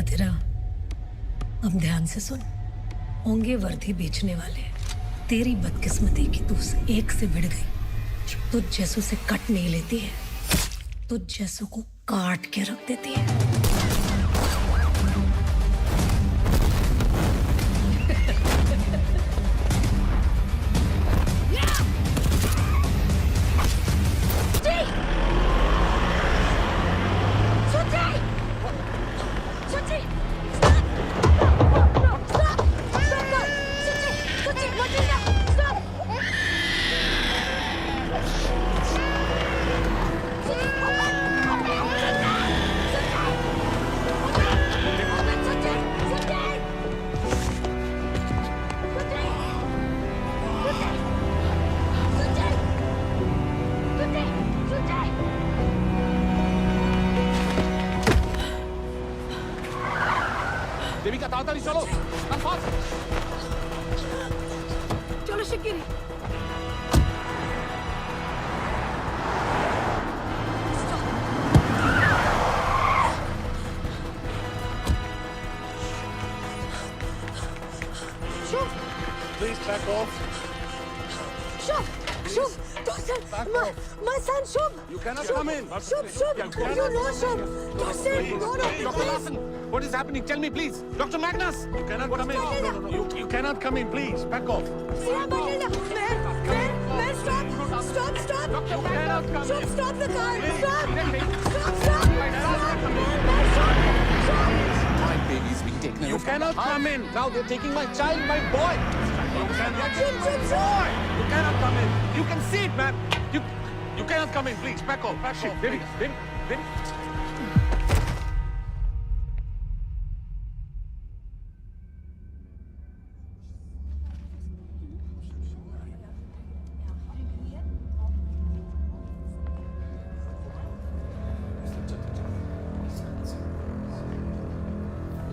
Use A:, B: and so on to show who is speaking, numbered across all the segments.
A: तेरा। अब ध्यान से सुन, होंगे वर्दी बेचने वाले। तेरी बदकिस्मती की तू उस एक से भिड़ गई जो तुझ जैसों से कट नहीं लेती है, तुझ जैसों को काट के रख देती है।
B: देविका ताड़ाताड़ी चलो,
A: चलो शिकिरी।
B: Please back off.
A: Shub, Dawson, my son Shub.
B: You cannot come in.
A: Shub, you know Shub. Dawson, no,
B: Dr. Larson, what is happening? Tell me, please. Dr. Magnus, you cannot come in. No. You cannot come in, please. Back off.
A: Man, stop.
B: Dr. Magnus,
A: Shub, stop the car. Stop.
B: My baby is being taken away. You cannot come in. Now they're taking my child, my boy. You cannot come in. You can see it, man. You cannot come in, please. Back off. Baby.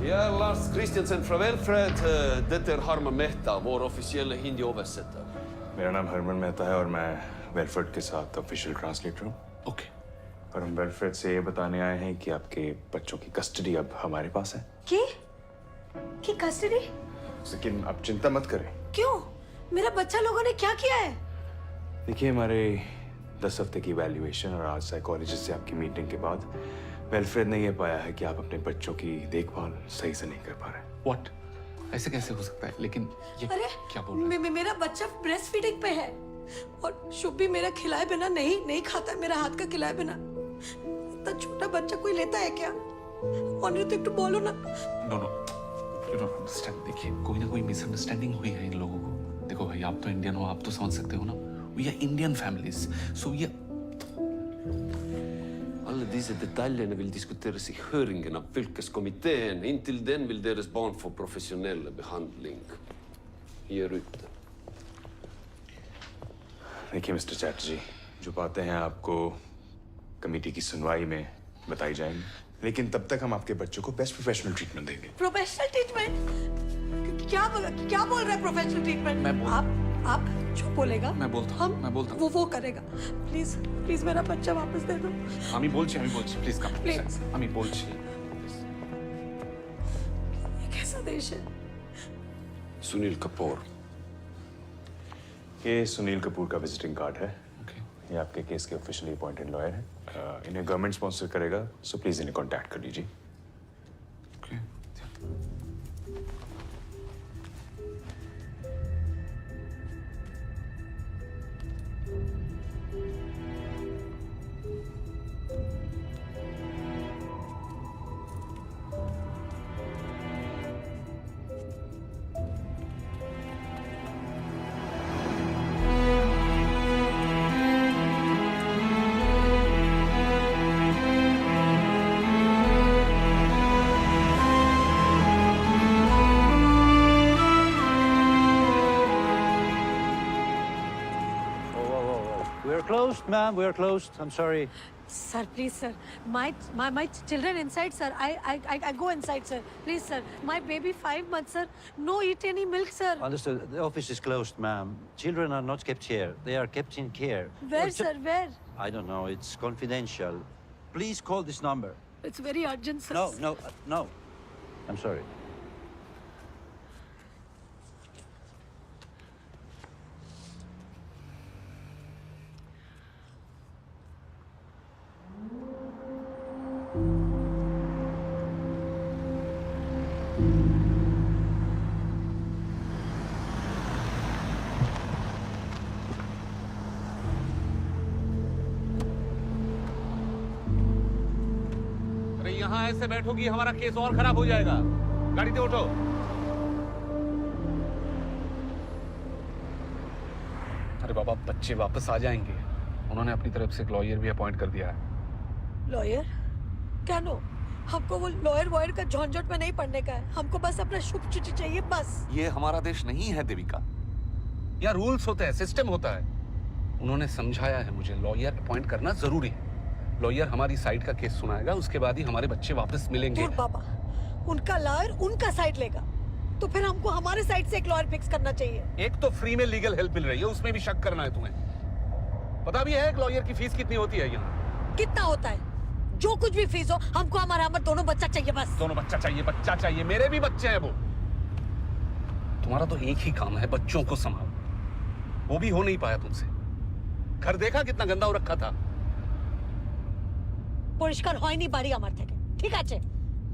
C: Ja, Lars Christiansen från Welfred. Det är Harman Mehta, vår officiella hindi-översättare.
D: मेरा नाम हरमन मेहता है और मैं वेलफ्रेड के साथ official translator हूँ।
C: Okay.
D: और हम वेलफ्रेड से ये बताने आए हैं कि आपके बच्चों की कस्टडी अब हमारे पास है।
A: की कस्टडी?
D: लेकिन आप चिंता मत करें।
A: क्यों? मेरा बच्चा लोगों ने क्या किया है?
D: देखिए, हमारे 10 हफ्ते की वैल्यूएशन और आज साइकोलॉजिस्ट से आपकी मीटिंग के बाद वेलफ्रेड ने ये पाया है कि आप अपने बच्चों की देखभाल सही से नहीं कर पा रहे।
B: What? ऐसे कैसे हो सकता है? लेकिन ये
A: अरे
B: क्या बोल रहा है?
A: मेरा बच्चा ब्रेस्ट फीडिंग पे है और शुभ भी मेरा खिलाए बिना नहीं खाता है, मेरा हाथ का खिलाए बिना। इतना छोटा बच्चा कोई लेता है क्या? और तो एक बोलो ना।
B: No. You don't understand. देखिए, कोई ना कोई मिसअंडरस्टैंडिंग हुई है इन लोगों को। देखो भाई, आप तो इंडियन हो, आप तो समझ सकते हो ना। We are Indian families, so we are...
C: Alla dessa detaljerna vill diskuteras i höringen av fylkeskommittén. Intill den vill deras barn få professionell behandling. Ger ut det.
D: देखिए मिस्टर चैटर्जी, जो बातें हैं आपको कमेटी की सुनवाई में बताई जाएंगी, लेकिन तब तक हम आपके बच्चों को बेस्ट प्रोफेशनल ट्रीटमेंट देंगे।
A: Professional treatment? क्या बोल रहे हैं प्रोफेशनल ट्रीटमेंट? आप जो बोलेगा
B: मैं बोलता हूँ।
A: वो करेगा। प्लीज मेरा बच्चा वापस दे दो।
B: আমি বলছি প্লিজ কাম
A: Please.
B: আমি বলছি
A: ये कैसा देश है?
C: Sunil Kapoor.
D: ये सुनील कपूर का विजिटिंग कार्ड है।
B: ओके
D: ये आपके केस के ऑफिशियली अपॉइंटेड लॉयर हैं। इन्हें गवर्नमेंट स्पॉन्सर करेगा, सो प्लीज इन्हें कांटेक्ट कर लीजिए।
B: Okay
E: We're closed, ma'am. We're closed. I'm sorry.
A: Sir, please, sir. My children inside, sir. I go inside, sir. Please, sir. My baby 5 months, sir. No eat any milk, sir.
E: Understood. The office is closed, ma'am. Children are not kept here. They are kept in care.
A: Where, sir? Where?
E: I don't know. It's confidential. Please call this number.
A: It's very urgent, sir.
E: No. I'm sorry.
B: अरे यहाँ ऐसे बैठोगी हमारा case और खराब हो जाएगा। गाड़ी से उठो। अरे बाबा, बच्चे वापस आ जाएंगे। उन्होंने अपनी तरफ से एक लॉयर भी अपॉइंट कर दिया है।
F: लॉयर? क्या नो? हमको वो लॉयर वॉयर का झंझट में नहीं पड़ने का है। हमको बस अपना शुभ चिट्ठी चाहिए, बस।
B: ये हमारा देश नहीं है देविका। यहाँ रूल्स होते हैं, सिस्टम होता है। उन्होंने समझाया है मुझे, लॉयर अपॉइंट करना जरूरी है। लॉयर हमारी साइड का केस सुनाएगा, उसके बाद ही हमारे बच्चे वापस मिलेंगे।
F: दूर बाबा, उनका लॉयर उनका साइड लेगा, तो फिर हमको हमारे साइड से एक लॉयर फिक्स करना चाहिए।
B: एक तो फ्री में लीगल हेल्प मिल रही है, उसमें भी शक करना है तुम्हें। पता भी है एक लॉयर की फीस कितनी होती है यहाँ?
F: कितना होता है? जो कुछ भी फीस हो, हमको हमारा दोनों बच्चा चाहिए, बस।
B: दोनों बच्चा चाहिए। मेरे भी बच्चे हैं वो। तुम्हारा तो एक ही काम है, बच्चों को संभालो। वो भी हो नहीं पाया तुमसे। घर देखा कितना गंदा हो रखा था।
F: परिष्कार হয় नहीं बाड़ी আমার থেকে, ठीक আছে?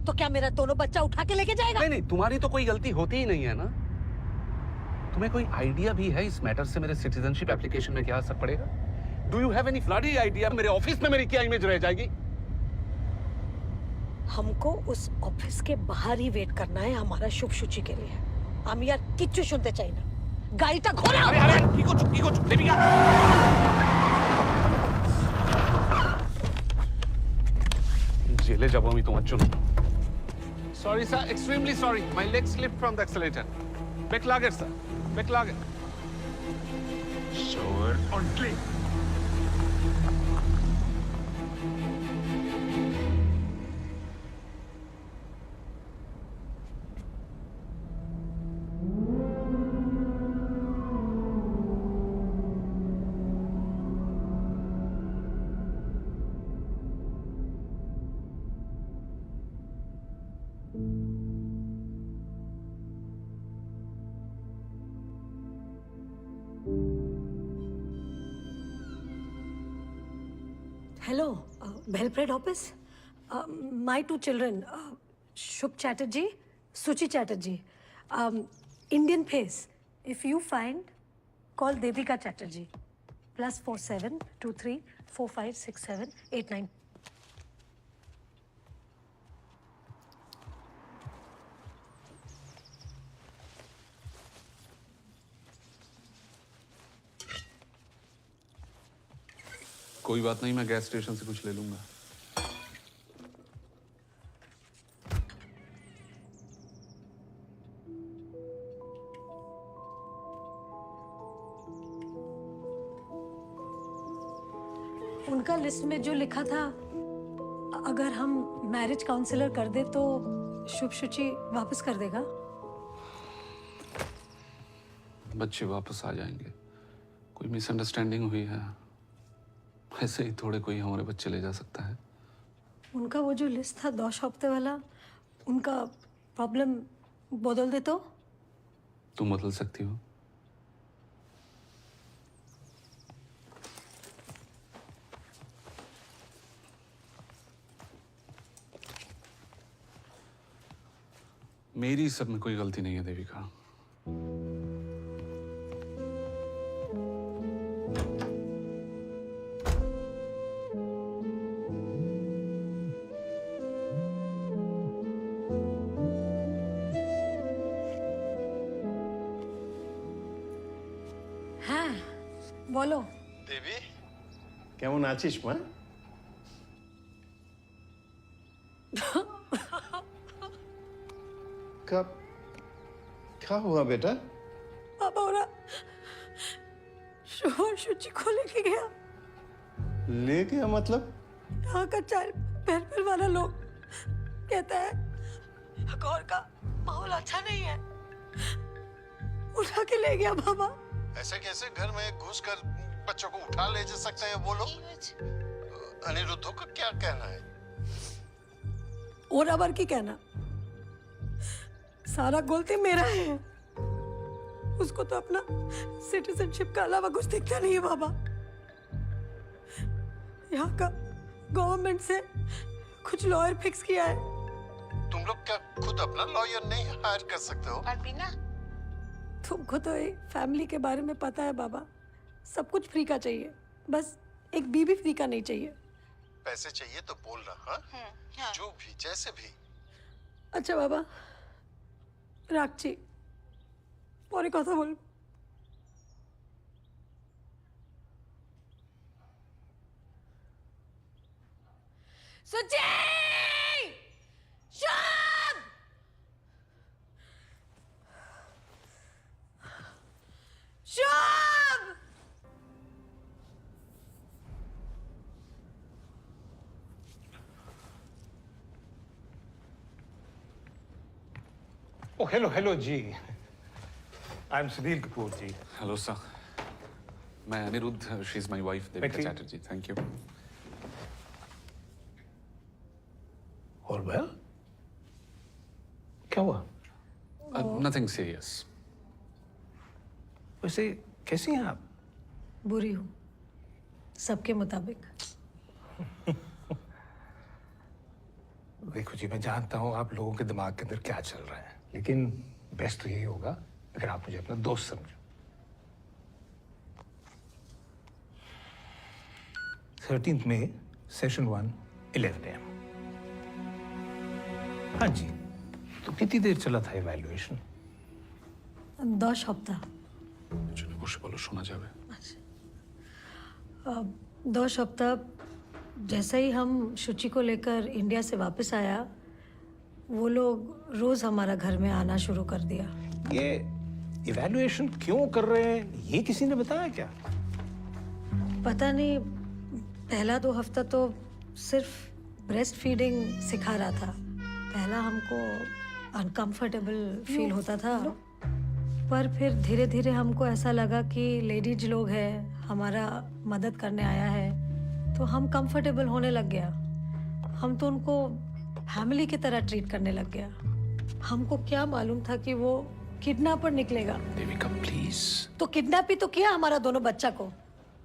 F: तो क्या मेरा दोनों बच्चा उठा के लेके जाएगा?
B: नहीं, तुम्हारी तो कोई गलती होती ही नहीं है ना। तुम्हें कोई आइडिया भी है इस मैटर से मेरे सिटीजनशिप एप्लीकेशन में क्या असर पड़ेगा? Do you have any bloody idea मेरे ऑफिस में मेरी क्या इमेज रह जाएगी?
F: हमको उस ऑफिस के बाहर ही वेट करना है हमारा शुभ सूची के लिए। हम यार किच्चू सुनते चाहिए ना। गाड़ीটা ঘোরাও।
B: अरे की को चुप देविका। जेले जाबो আমি তোমার জন্য। Sorry sir, extremely sorry. My leg slipped from the accelerator. Beklager sir. Beklager.
D: Sure, ordentligt.
A: Hello, बेलप्रेड office. My 2 children, Shubh Chatterjee, Suchi Chatterjee, Indian face. If you find, call Devika Chatterjee. +47 23 45 67 89।
B: कोई बात नहीं, मैं गैस स्टेशन से कुछ ले लूंगा।
A: उनका लिस्ट में जो लिखा था, अगर हम मैरिज काउंसलर कर दे तो शुभ सूची वापस कर देगा।
B: बच्चे वापस आ जाएंगे। कोई मिसअंडरस्टैंडिंग हुई है, ऐसे ही थोड़े कोई हमारे बच्चे ले जा सकता है।
A: उनका वो जो लिस्ट था 2 हफ्ते वाला, उनका प्रॉब्लम बदल दे तो?
B: तुम बदल सकती हो। मेरी सब में कोई गलती नहीं है देविका।
A: বলো।
G: দেবী, কেমন আছিস মা? क्या हुआ बेटा?
F: अब औरा शुभ सूची को लेके गया।
G: ले गया मतलब?
F: यहाँ का चाइल्ड वेलफेयर वाला लोग कहता है गौर का माहौल अच्छा नहीं है, उठा के ले गया बाबा।
G: ऐसे कैसे घर में घुसकर बच्चों को उठा ले जा सकते हैं वो लोग? अनिरुद्धों का क्या कहना है?
F: और अबर की कहना सारा गलती मेरा है। उसको तो अपना सिटीजनशिप का अलावा कुछ दिखता नहीं है बाबा। यहाँ का गवर्नमेंट से कुछ लॉयर फिक्स किया है।
G: तुम लोग क्या खुद अपना लॉयर नहीं हायर कर सकते हो?
F: तुमको तो एक फैमिली के बारे में पता है बाबा। सब कुछ फ्री का चाहिए, बस एक बीबी फ्री का नहीं चाहिए।
G: पैसे चाहिए तो बोलना, हाँ? जो भी, जैसे भी।
F: अच्छा बाबा, राखची পরে কথা বলবো। Suchi! Shubh! Shubh!
H: Oh, hello, Ji. I'm Sunil Kapoor, Ji.
B: Hello sir, मैं Anirudh, she is my wife Devika
H: Becky.
B: Chatterjee. Thank you.
H: All well? क्या हुआ?
B: Nothing serious.
H: वैसे कैसी हैं आप?
A: बुरी हूँ, सबके मुताबिक।
H: देखो जी, मैं जानता हूँ आप लोगों के दिमाग के अंदर क्या चल रहा है, लेकिन बेस्ट तो यही होगा अगर आप मुझे अपना दोस्त समझो। 13th May, Session 1, 11 AM। हाँ जी, तो कितनी देर चला था इवैल्यूएशन?
A: 10 সপ্তাহ।
B: যদি বসে বলো শোনা যাবে।
A: 2 सप्ताह जैसे ही हम शुचि को लेकर इंडिया से वापस आया, वो लोग रोज हमारा घर में आना शुरू कर दिया।
H: ये इवैल्यूएशन क्यों कर रहे हैं, ये किसी ने बताया क्या?
A: पता नहीं, पहला 2 हफ्ता तो सिर्फ ब्रेस्ट फीडिंग सिखा रहा था। पहला हमको अनकंफर्टेबल फील होता था, पर फिर धीरे धीरे हमको ऐसा लगा कि लेडीज लोग हैं, हमारा मदद करने आया है, तो हम कंफर्टेबल होने लग गया। हम तो उनको फैमिली की तरह ट्रीट करने लग गया। हमको क्या मालूम था कि वो किडनैपर निकलेगा।
B: देविका प्लीज।
A: तो किडनैप ही तो किया हमारा दोनों बच्चा को।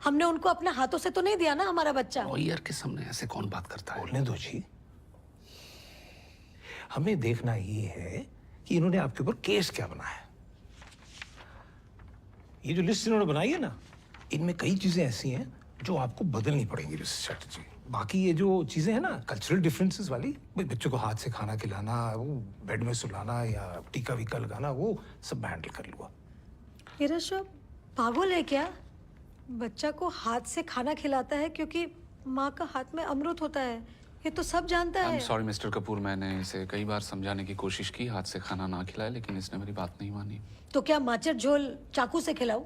A: हमने उनको अपने हाथों से तो नहीं दिया ना हमारा बच्चा।
B: लॉयर के सामने ऐसे कौन बात करता है?
H: बोलने दो जी। हमें देखना ये है कि इन्होंने आपके ऊपर केस क्या बनाया। ये जो लिस्ट इन्होंने बनाई है ना, इनमें कई चीजें ऐसी हैं जो आपको बदलनी पड़ेंगी मिस्टर चैटर्जी। बाकी ये जो चीजें हैं ना, कल्चरल डिफरेंसेस वाली, भाई बच्चों को हाथ से खाना खिलाना, वो बेड में सुलाना या टीका वीका लगाना, वो सब मैं हैंडल कर लूंगा।
A: ये ऋषभ पागल है क्या? बच्चा को हाथ से खाना खिलाता है क्योंकि माँ का हाथ में अमृत होता है, ये तो सब जानता
B: आई
A: है।
B: एम सॉरी मिस्टर कपूर, मैंने इसे कई बार समझाने की कोशिश की, हाथ से खाना ना खिलाए, लेकिन इसने मेरी बात नहीं मानी।
A: तो क्या माचर झोल चाकू से खिलाऊं?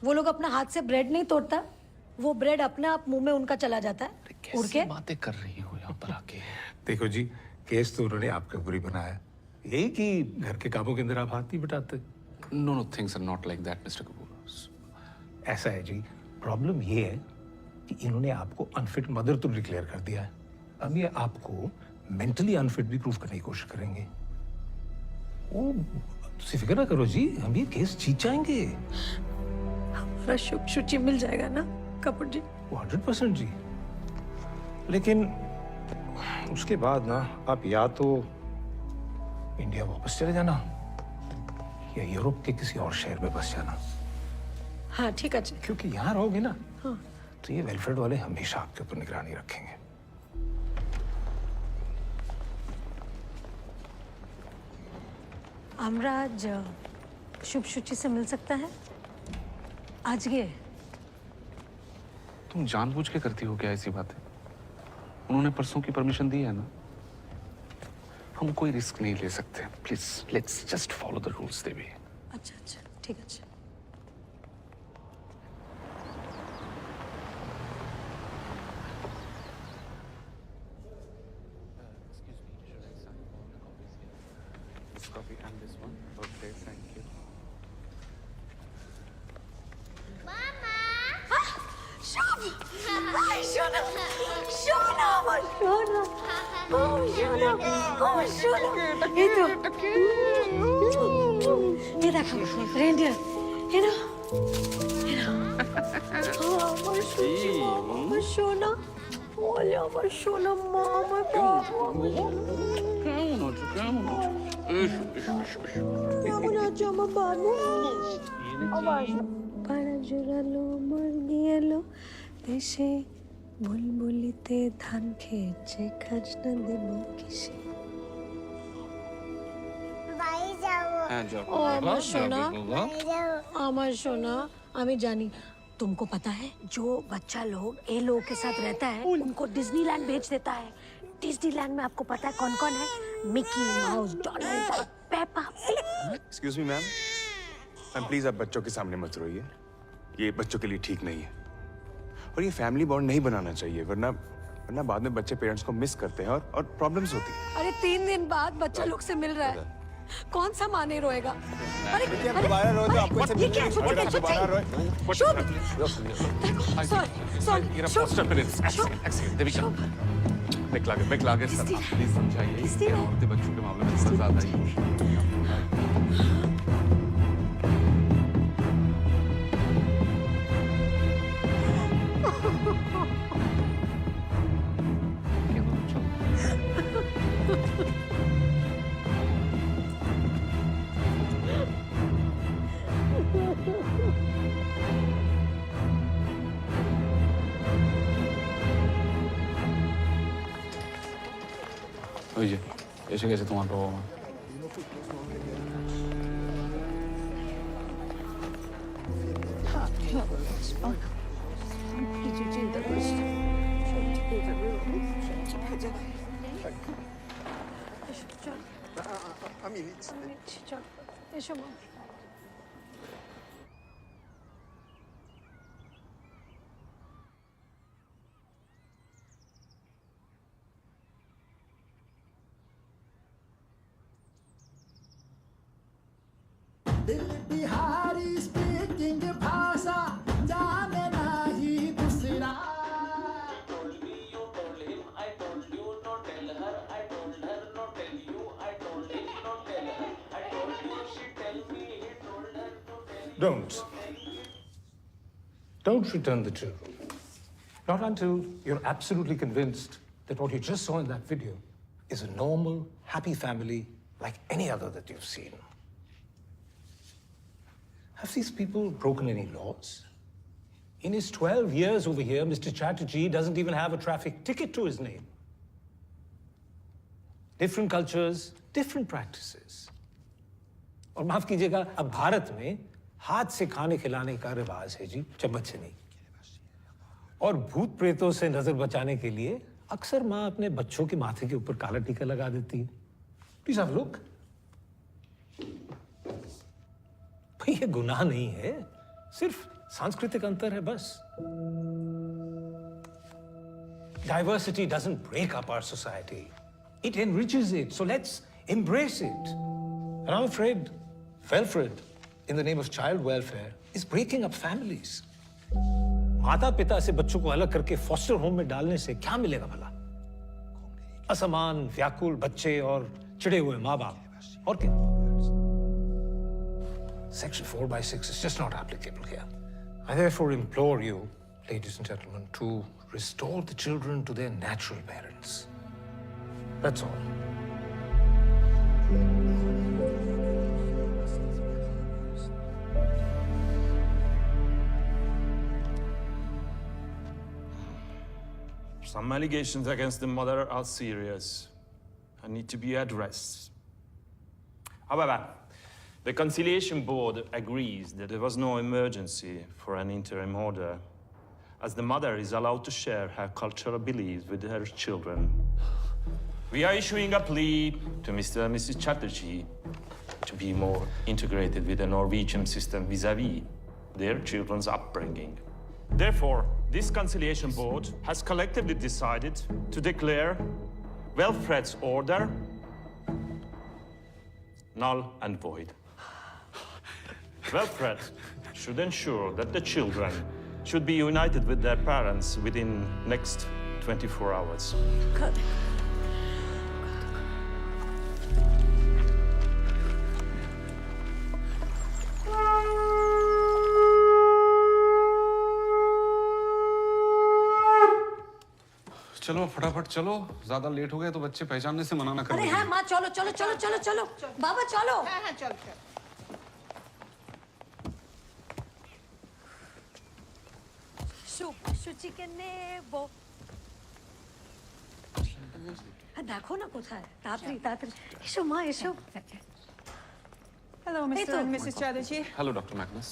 A: वो लोग अपना हाथ से ब्रेड नहीं तोड़ता, वो ब्रेड अपने आप मुंह में उनका चला जाता है उड़ के।
B: कैसी बातें कर रही हो यहाँ पर आके?
H: देखो जी, केस तो उन्होंने आपके ऊपर ही बनाया, यही कि घर के कामों के अंदर आप हाथ नहीं बटाते।
B: No, things are not like that mister Kapoor.
H: ऐसा है जी, प्रॉब्लम ये है कि इन्होंने आपको अनफिट मदर तो डिक्लेयर कर दिया है। अब ये आपको मेंटली अनफिट भी प्रूव करने की कोशिश करेंगे। वो तुम फिक्र ना करो जी, हम ये केस जीत जाएंगे।
F: हमारा शुभ शुचि मिल जाएगा ना कपूर जी?
H: 100% जी। लेकिन उसके बाद ना आप या तो इंडिया वापस चले जाना या यूरोप के किसी और शहर में बस जाना,
F: हाँ ठीक है जी।
H: क्योंकि यहाँ रहोगे ना तो ये वेलफेयर वाले हमेशा आपके ऊपर निगरानी रखेंगे।
A: हमरा आज शुभ शुचि से मिल सकता है? आज ये
B: तुम जानबूझ के करती हो क्या ऐसी बातें? उन्होंने परसों की परमिशन दी है ना। हम कोई रिस्क नहीं ले सकते। Please let's just follow the rules Devi.
A: अच्छा अच्छा ठीक है। अच्छा
B: Copy and this one. Okay, thank you.
F: Shubh! Hi Shona! Shona! Shona! Oh, Shona! Shona আমার শোনা এই তো এই দেখো রেন্ডিয়ার এই না আমার শোনা ওলে আমার শোনা মা আমার বাবু কেমন আছো আমার বাবু আমার পাড়া জোড়ালো মুরগি এলো দেশে বুলবুলিতে ধান খেয়েছে খাজনা দেব কিসে ओ আমার সোনা আমার সোনা আমি জানি तुमको पता है जो बच्चा लोग ये लोगों के साथ रहता है उनको डिज्नीलैंड भेज देता है डिज्नीलैंड में आपको पता है कौन कौन है Mickey mouse Donald duck Peppa
D: excuse me ma'am ma'am please आप बच्चों के सामने मत रोइए ये बच्चों के लिए ठीक नहीं है और ये फैमिली बॉन्ड नहीं बनाना चाहिए वरना वरना बाद में बच्चे पेरेंट्स को मिस करते हैं और प्रॉब्लम्स होती है।
F: अरे 3 दिन बाद बच्चा लोग से मिल रहा है कौन सा माँ नहीं रोएगा अरे
D: दोबारा रोए तो आपको
F: ये क्या है?
D: दोबारा रोए
F: शुभ सॉरी सॉरी
B: देविका बैक लागे सर आप प्लीज समझाइए ये औरतें बच्चों के मामले में थोड़ा ज्यादा ही ওই যে এসে গেছে তোমার বাবা মা
F: কিছু চিন্তা করিস না। সব ঠিক হয়ে যাবে। এসো, চল। আমি নিচ্ছি, চল। এসো মা।
I: बिहारी स्पीकिंग भाषा जाने नाही दूसरा
H: Don't return the children. Not until you're absolutely convinced that what you just saw in that video is a normal, happy family like any other that you've seen. Have these people broken any laws? In his 12 years over here, Mr. Chatterjee doesn't even have a traffic ticket to his name. Different cultures, different practices. और माफ कीजिएगा अब भारत में हाथ से खाने खिलाने का रिवाज है जी चम्मच से नहीं और भूत प्रेतों से नजर बचाने के लिए अक्सर माँ अपने बच्चों के माथे के ऊपर काला टीका लगा देती है प्लीज हैव लुक भाई ये गुनाह नहीं है सिर्फ सांस्कृतिक अंतर है बस diversity doesn't break up our society it enriches it so let's embrace it and I'm afraid Wilfred in the name of child welfare is breaking up families माता पिता से बच्चों को अलग करके फॉस्टर होम में डालने से क्या मिलेगा भला असमान व्याकुल बच्चे और चिड़े हुए माँ बाप और क्या Section 4/6 is just not applicable here. I therefore implore you, ladies and gentlemen, to restore the children to their natural parents. That's all.
J: Some allegations against the mother are serious and need to be addressed. However, the Conciliation Board agrees that there was no emergency for an interim order, as the mother is allowed to share her cultural beliefs with her children. We are issuing a plea to Mr. and Mrs. Chatterjee to be more integrated with the Norwegian system vis-à-vis their children's upbringing. Therefore, this Conciliation Board has collectively decided to declare Wilfred's order null and void. Wilfred should ensure that the children should be united with their parents within next 24 hours.
B: चलो फटाफट चलो, ज्यादा late हो गए तो बच्चे पहचानने से मना ना कर
F: अरे
B: देना।
F: हाँ माँ, चलो चलो चलो चलो चलो बाबा चलो।
K: हाँ चल चल।
F: शुचि के नेबो। দেখো না কোথায়, তাড়াতাড়ি তাড়াতাড়ি এসো মা এসো।
K: Hello, Mr. and Mrs. Chatterjee.
B: Hello, Dr. Magnus.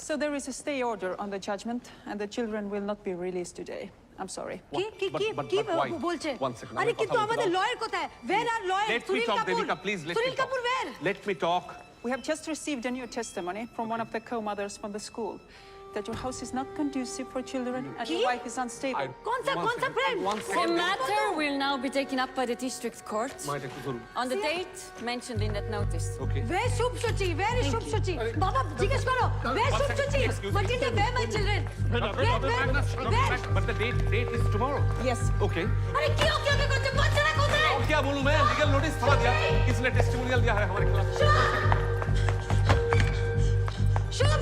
K: So there is a stay order on the judgment, and the children will not be released today. I'm sorry.
F: কি কি কি কি বলছে?
B: One second,
F: আরে
B: আমি
F: কিন্তু
B: কথা বলতে
F: আমাদের
B: দাও।
F: লয়ার কোথায়? Where are lawyers?
B: Let me
F: Sunil
B: talk,
F: Kapoor.
B: Devika, please, let me
F: Sunil
B: talk.
F: Kapoor where?
B: Let me talk.
K: We have just received a new testimony from one of the co-mothers from the school that your house is not conducive for children and your
F: Ki?
K: wife is unstable.
F: कौन सा friend?
B: One
L: The
B: second.
L: matter will now be taken up by the district court
B: माइट एकটু ধরুন।
L: on the date mentioned in that notice.
B: Okay.
F: Where Shubho Suchi? Where is শুভ সুচি? বাবা জিজ্ঞেস করো। Where Shubho Suchi? Matilda, where my children? Where?
B: But the date is tomorrow.
K: Yes.
B: Okay.
F: আরে কি ওকে ওকে করছে? বাচ্চারা কোথায়?
B: और क्या बोलूं मैं? लीगल नोटिस थमा दिया। किसने टेस्टिमोनियल दिया है हमारे खिलाफ?
F: শুভ শুভ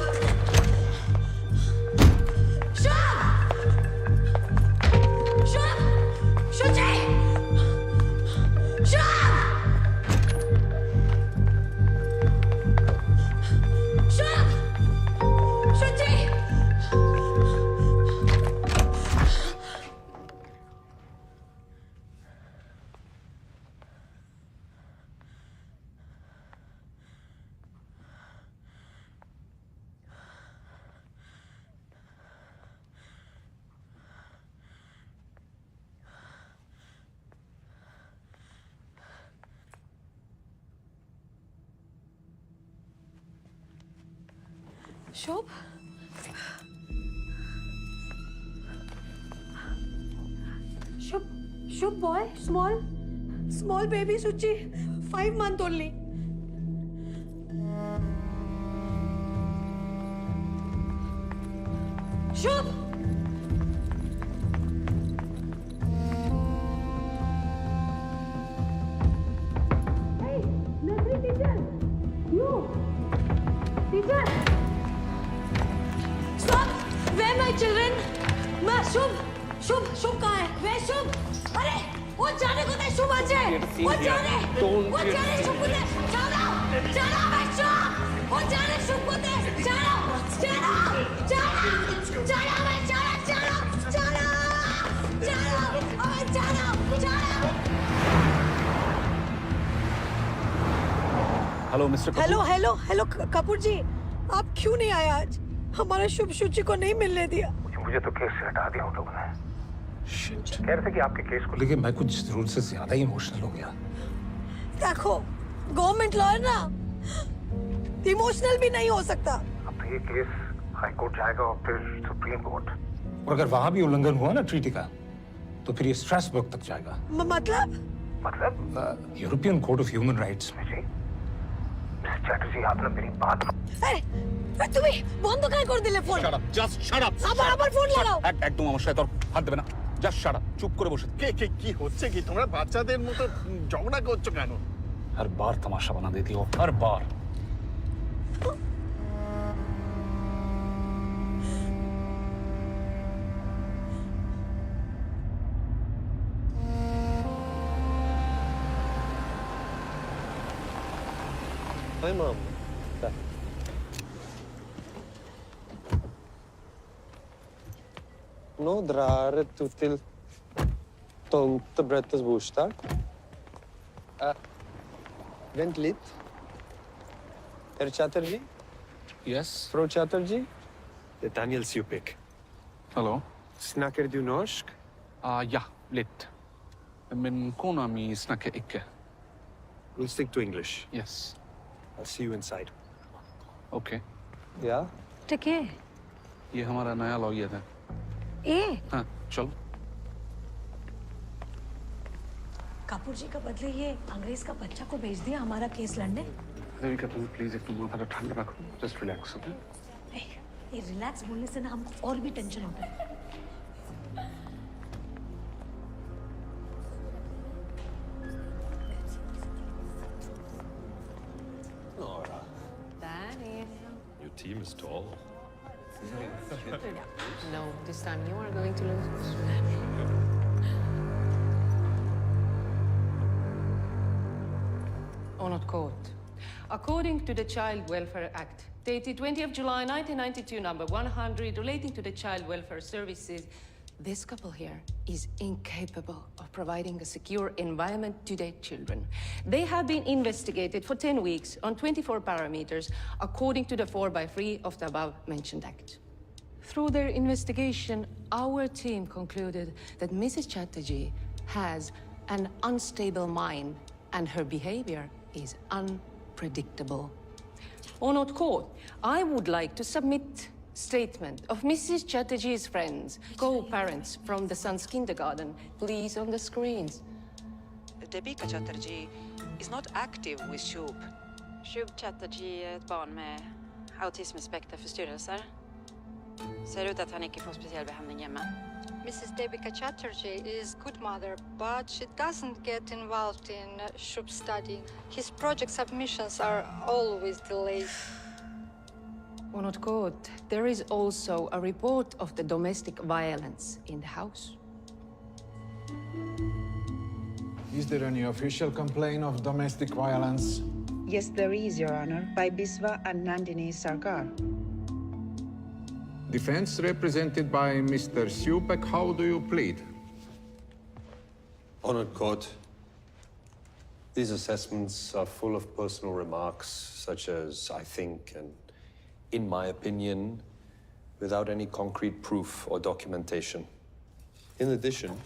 F: সুচি শুভ শুভ সুচি শুভ শুভ শুভ boy, small baby Suchi, 5 months only. Shubho Hey, nursery teacher, you, teacher. Stop! Where my children? Ma, शुभ कहाँ है? Where शुभ? अरे वो जाने को नहीं शुभ आजे। वो जाने शुभ को दे। चलो मैं शुभ। वो जाने शुभ को दे। चलो मैं चलो।
B: हेलो मिस्टर
F: हेलो कपूर जी, आप क्यों नहीं आए आज? हमारा शुभ सूची को नहीं मिलने दिया।
H: मुझे तो केस से हटा दिया उन लोगों ने। कह रहे थे कि आपके केस को लेके मैं कुछ जरूरत से ज्यादा ही इमोशनल हो गया।
F: देखो, गवर्नमेंट लॉयर ना इमोशनल भी नहीं हो सकता।
H: अब तो ये केस हाई कोर्ट जाएगा और फिर सुप्रीम कोर्ट, और अगर वहां भी उल्लंघन हुआ ना ट्रीटी का, तो फिर ये स्ट्रासबर्ग तक जाएगा।
F: मतलब
H: European court of human rights में। जी मिस्टर चैटर्जी, आपने मेरी बात
F: তুমি বন্ধ কেন করে দিলে ফোন?
B: Just shut up.
F: আবার ফোন লাগাও।
B: একদম আমার সাথে হাত দেবে না। জাস্ট শাট আপ, চুপ করে বসে।
G: কি হচ্ছে কি? তোমরা বাচ্চাদের মতো ঝগড়া করছো কেন?
B: हर बार तमाशा बना देती हो, हर बार।
C: Hi, Mom. Nå drar du till Tomtebrettes bostad. Vent lite. Herr Chatterjee?
B: Yes.
C: Fru Chatterjee?
M: Det är Daniel Supik.
B: Hello.
M: Snackar du norsk?
B: Ja, lite. Men kona mi snackar ikke.
M: We'll stick to English.
B: Yes.
M: I'll see you inside.
B: Okay.
C: Ja?
F: ठीक है।
B: ये हमारा नया lawyer है। हाँ, चलो।
F: कपूर जी का बदले ये अंग्रेज का बच्चा को भेज दिया हमारा केस लड़ने।
B: देविका प्लीज एक माथा ठंडा रखो, जस्ट रिलैक्स।
F: ये रिलैक्स बोलने से ना हमको और भी टेंशन होता है।
C: Your team is tall.
L: No, this time you are going to lose.
N: Honored Court, according to the Child Welfare Act, dated 20th of July 1992, number 100, relating to the Child Welfare Services, this couple here is incapable of providing a secure environment to their children. They have been investigated for 10 weeks on 24 parameters, according to the 4x3 of the above-mentioned act. Through their investigation, our team concluded that Mrs. Chatterjee has an unstable mind and her behavior is unpredictable. Honored Court, I would like to submit statement of Mrs. Chatterjee's friends, co-parents from the son's kindergarten, please on the screens.
O: Debika Chatterjee is not active with Shub.
L: Shub Chatterjee är ett barn med autismspektra förstyrrelser. Ser ut att han inte får speciell behandling hemma.
P: Mrs. Debika Chatterjee is good mother, but she doesn't get involved in Shub's study. His project submissions are always delayed.
N: Honored Court, there is also a report of the domestic violence in the house.
Q: Is there any official complaint of domestic violence?
O: Yes, there is, Your Honor, by Biswa and Nandini Sarkar.
Q: Defense represented by Mr. Supek, how do you plead?
M: Honored Court, these assessments are full of personal remarks, such as I think and in my opinion, without any concrete proof or documentation. In addition,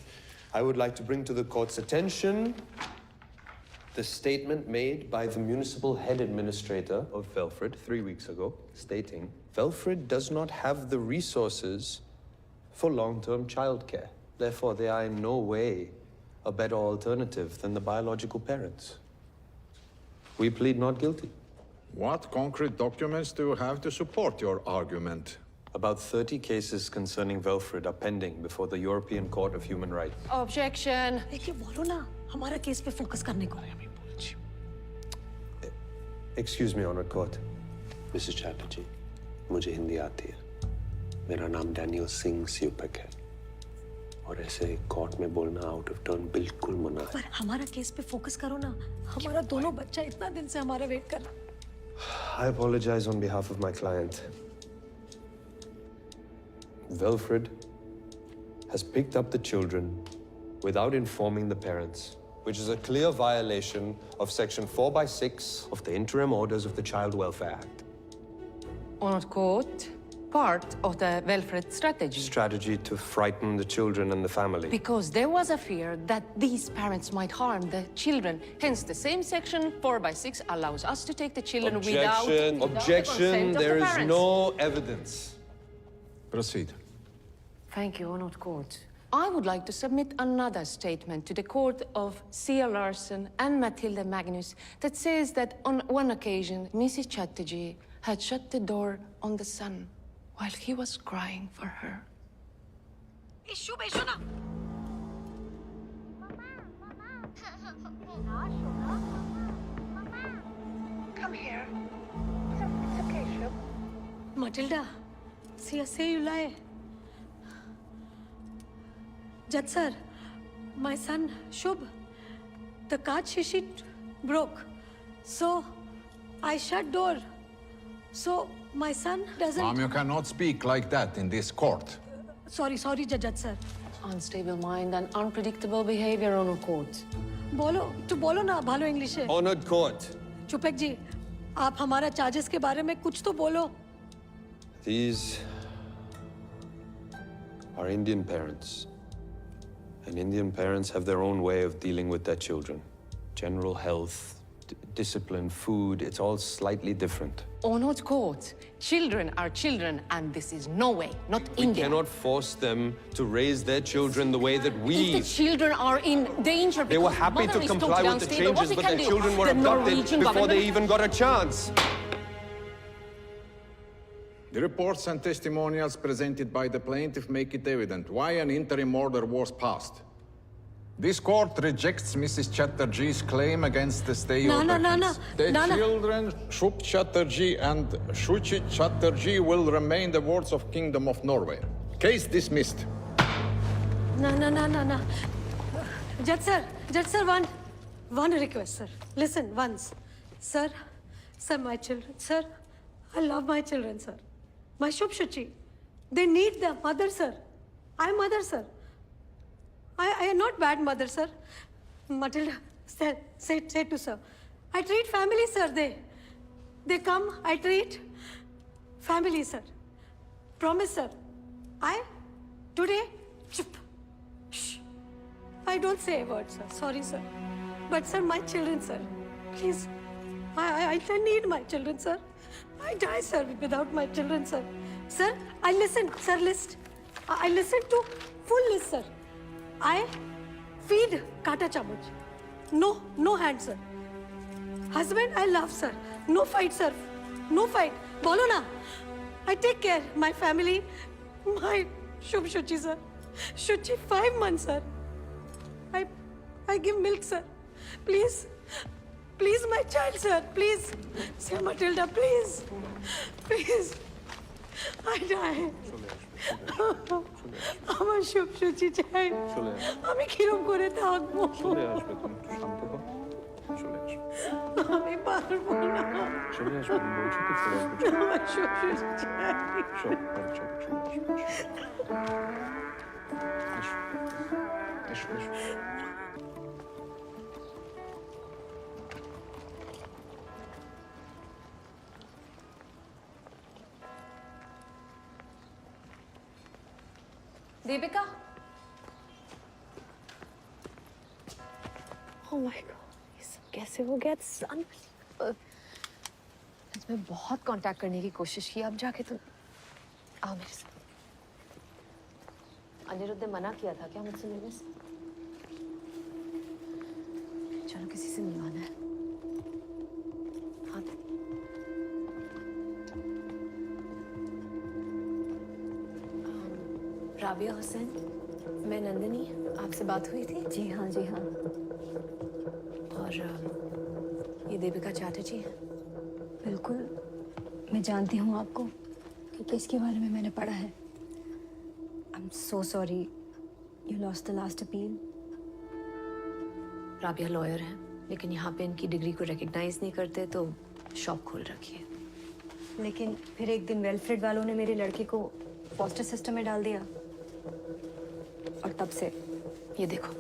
M: I would like to bring to the court's attention the statement made by the municipal head administrator of Velfred 3 weeks ago, stating, Velfred does not have the resources for long-term childcare. Therefore, they are in no way a better alternative than the biological parents. We plead not guilty.
Q: What concrete documents do you have to support your argument?
M: About 30 cases concerning Velfred are pending before the European Court of Human Rights.
N: Objection.
F: देखिए बोलो ना हमारा case पे focus करने को.
M: Excuse me, Honored Court. Mrs. Chatterjee, मुझे हिंदी आती है. मेरा नाम डैनियल सिंह स्यूपेक है. और ऐसे कोर्ट में बोलना आउट ऑफ टर्न बिल्कुल मना है.
F: पर हमारा केस पे फोकस करो ना. हमारा दोनों बच्चा इतना दिन से हमारा वेट कर रहा.
M: I apologize on behalf of my client. Velfred has picked up the children without informing the parents, which is a clear violation of Section 4/6 of the Interim Orders of the Child Welfare Act.
N: Honored Court, part of the welfare strategy.
M: Strategy to frighten the children and the family.
N: Because there was a fear that these parents might harm the children. Hence, the same Section 4/6 allows us to take the children without the
M: Objection.
N: consent of
M: There
N: the
M: is
N: parents.
M: no evidence.
Q: Proceed.
N: Thank you, Honored Court. I would like to submit another statement to the court of Sia Larson and Matilda Magnus that says that on one occasion, Mrs. Chatterjee had shut the door on the son while he was crying for her.
P: Come here. It's okay, Shub.
F: Matilda, say you lie. Judge sir, my son Shub, the card sheet broke. So I shut door. So my son doesn't.
Q: Mom, you cannot speak like that in this court.
F: Sorry, Judge sir.
N: Unstable mind and unpredictable behavior, Honored Court.
F: बोलो ना भालो English है.
M: Honored Court.
F: चुपेक जी, आप हमारा charges के बारे में कुछ तो बोलो.
M: These are Indian parents. And Indian parents have their own way of dealing with their children. General health, discipline, food, it's all slightly different.
N: Honored Court, children are children, and this is no way, not India.
M: We cannot force them to raise their children the way that we...
N: If the children are in danger
M: They were
N: because
M: happy
N: mother
M: to
N: is
M: comply
N: totally
M: with the
N: unstable, what
M: changes,
N: we
M: but
N: can
M: their
N: do?
M: children were
N: The
M: abducted
N: Norwegian
M: before they
N: government-
M: even got a chance.
Q: The reports and testimonials presented by the plaintiff make it evident why an interim order was passed. This court rejects Mrs. Chatterjee's claim against the stay order. The children, Shub Chatterjee and Shuchi Chatterjee, will remain the wards of Kingdom of Norway. Case dismissed.
F: No. Judge sir, one request, sir. Listen, once. Sir, sir, my children, sir, I love my children, sir. My Shubh Shuchi, they need their mother, sir. I'm mother, sir. I am not bad mother, sir. Matilda, say to sir. I treat family, sir. They come, I treat family, sir. Promise, sir. Today, chup, shh. I don't say a word, sir. Sorry, sir. But, sir, my children, sir. Please, I need my children, sir. I die, sir, without my children, sir. Sir, I listen, sir, list. I listen to full list, sir. I feed kata chamuch. No hand, sir. Husband, I love, sir. No fight, sir. No fight. Bolo na. I take care. My family, my Shubh Shuchi, sir. Shuchi, 5 months, sir. I give milk, sir. Please. Please, my child, sir. Please. Sir Matilda, please. Please. I die. আমার Shubh Shuchi চাই আমি কিরম করে থাকবো
D: চলে আসবে তুমি একটু শান্ত হও চলে আসবে
F: আমি পারবো না
D: চলে আসবে তুমি বলছো তো চলে আসবে
F: আমার Shubh Shuchi চাই
D: চলো এসো এসো
N: दीपिका
F: Oh my God, ये सब कैसे हो गया? It's unbelievable.
N: मैं बहुत कांटेक्ट करने की कोशिश की अब जाके तुम आओ मेरे साथ। अनिरुद्ध ने मना किया था क्या मुझसे मिलने से? चलो किसी से मिलवाना है। हाँ राबिया हुसैन, मैं नंदिनी, आपसे बात हुई थी?
R: जी हाँ जी हाँ।
N: और ये देविका चैटर्जी है?
R: बिल्कुल, मैं जानती हूँ आपको कि किसके बारे में मैंने पढ़ा है। I'm so sorry you lost the last appeal.
N: Rabia lawyer है, लेकिन यहाँ पे इनकी डिग्री को रिकग्नाइज नहीं करते तो शॉप खोल रखी है।
R: लेकिन फिर एक दिन वेलफ्रेड वालों ने मेरे लड़के को फॉस्टर सिस्टम में डाल दिया और तब से
N: ये देखो,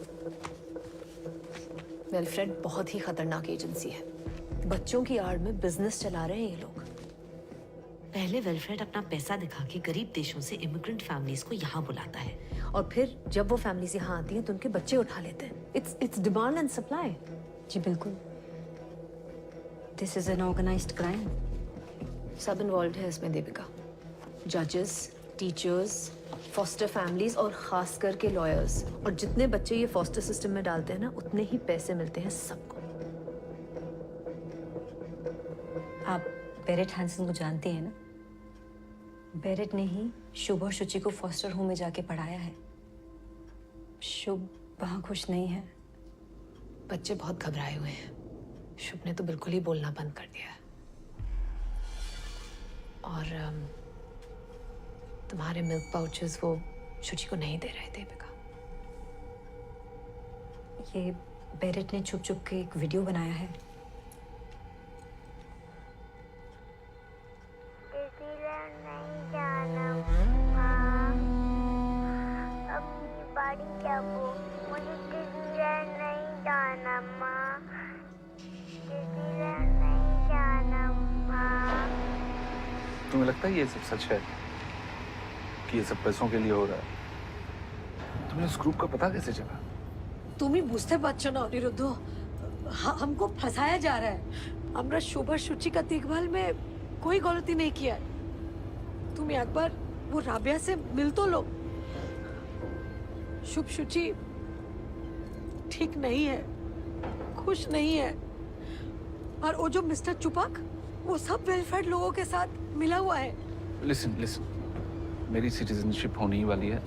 N: वेलफ्रेड बहुत ही खतरनाक एजेंसी है। बच्चों की आड़ में बिजनेस चला रहे हैं ये लोग।
S: पहले वेलफेयर अपना पैसा दिखा के गरीब देशों से इमिग्रेंट फैमिलीज को यहाँ बुलाता है
N: और फिर जब वो फैमिलीज यहाँ आती हैं तो उनके बच्चे उठा लेते हैं। It's demand and supply.
R: जी बिल्कुल, this is an organized crime.
N: सब इन्वॉल्व है इसमें देविका, जजेस, टीचर्स, फॉस्टर फैमिलीज और खास करके लॉयर्स। और जितने बच्चे ये फॉस्टर सिस्टम में डालते हैं ना, उतने ही पैसे मिलते हैं सबको।
R: आप बेरेट हैंसन को जानती हैं ना? बेरेट ने ही शुभ और शुचि को फॉस्टर होम में जाके पढ़ाया है। शुभ वहाँ खुश नहीं है।
N: बच्चे बहुत घबराए हुए हैं। शुभ ने तो बिल्कुल ही बोलना बंद कर दिया है। और तुम्हारे मिल्क पाउचेस वो शुचि को नहीं दे रहे देविका।
R: ये बेरेट ने छुप छुप के एक वीडियो बनाया है।
B: तुम्हें लगता है ये सब सच है कि ये सब पैसों के लिए हो रहा है? तुम्हें उस ग्रुप का पता कैसे चला?
F: तुम ही बुझते पारছো না অনিরুদ্ধ, हमको फंसाया जा रहा है। আমরা शुभ और शुचि का देखभाल में कोई गलती नहीं किया है। तुम एक बार वो राबिया से मिल तो लो। शुभ शुचि ठीक नहीं है, खुश नहीं है। और वो जो मिस्टर चुपाक, वो सब वेलफेयर लोगों के साथ मिला हुआ है।
B: लिसन, मेरी सिटीजनशिप होने ही वाली है।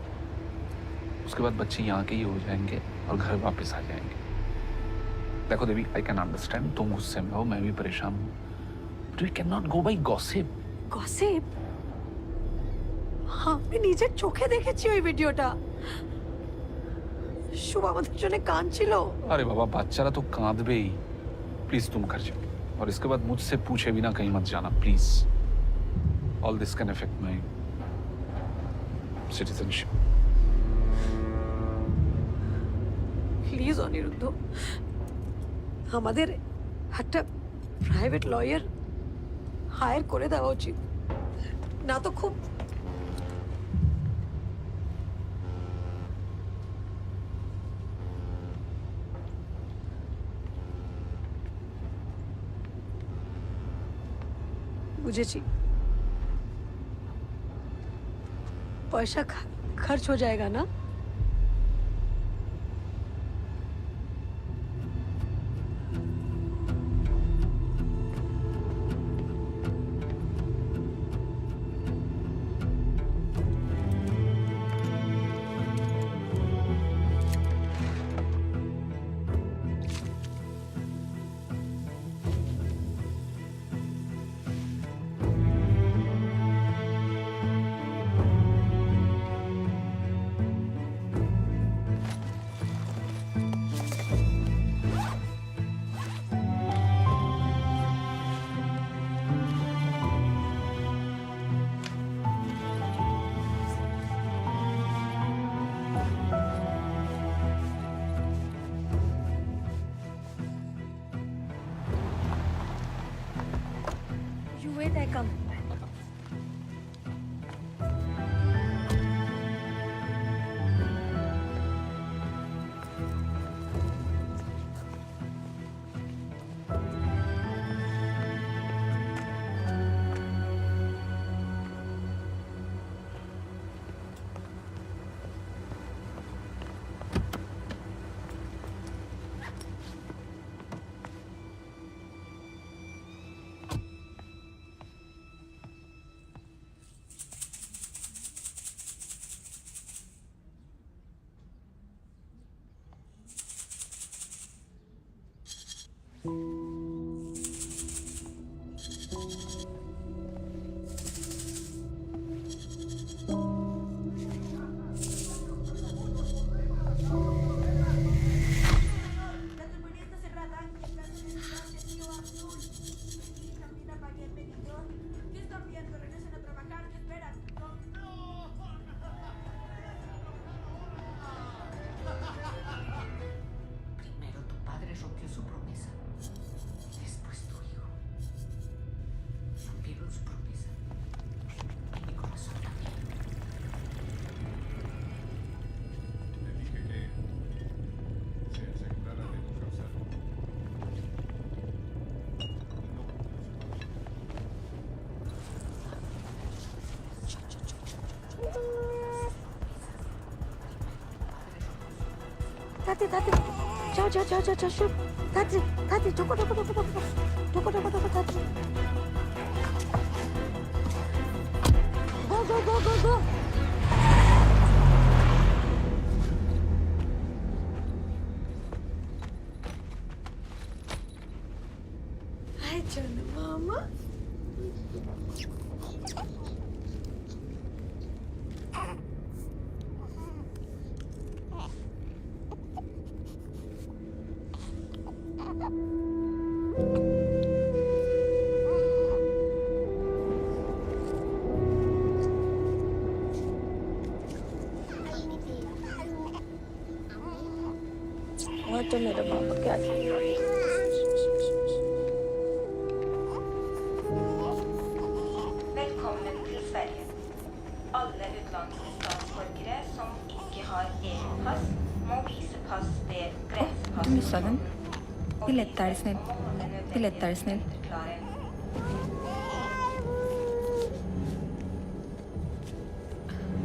B: उसके बाद बच्चे यहाँ के ही हो जाएंगे और घर वापस आ जाएंगे। देखो देवी, आई कैन अंडरस्टैंड, तुम गुस्से में हो, मैं भी परेशान हूँ। But we can not go by gossip.
F: Gossip? আমি নিজের চোখে দেখেছি ওই ভিডিওটা। শুভ আমাদের জন্য কাঁদছিল।
B: আরে বাবা, বাচ্চারা তো কাঁদবেই। প্লিজ तुम घर जाओ। और इसके बाद मुझसे पूछे बिना कहीं मत जाना please. All this can affect my citizenship.
F: Please Aniruddha, আমাদের একটা প্রাইভেট লয়ার হায়ার করে দেওয়া উচিত, না তো খুব বুঝেছি পয়সা खर्च हो जाएगा ना. You wait, I come. Tati, ciao, shoot. Tati, toko, Tati. Go. Hi, Chana Mama. तो मेरा पापा क्या
T: Velkommen til Sverige. Alle utenlandske statsborgere som ikke har EU-pass, må vise pass ved grensepass.
R: Du missade den. Biljett är snäll.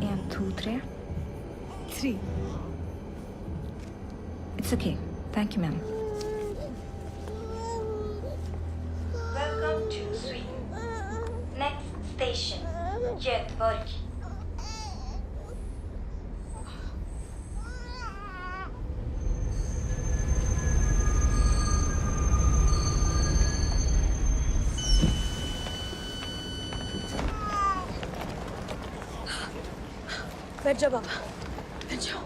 R: 1, 2, 3. 3. It's okay. Thank you, ma'am.
T: Welcome to Sweden. Next station, Göteborg.
F: बैठ जाओ बाबा, बैठ जाओ.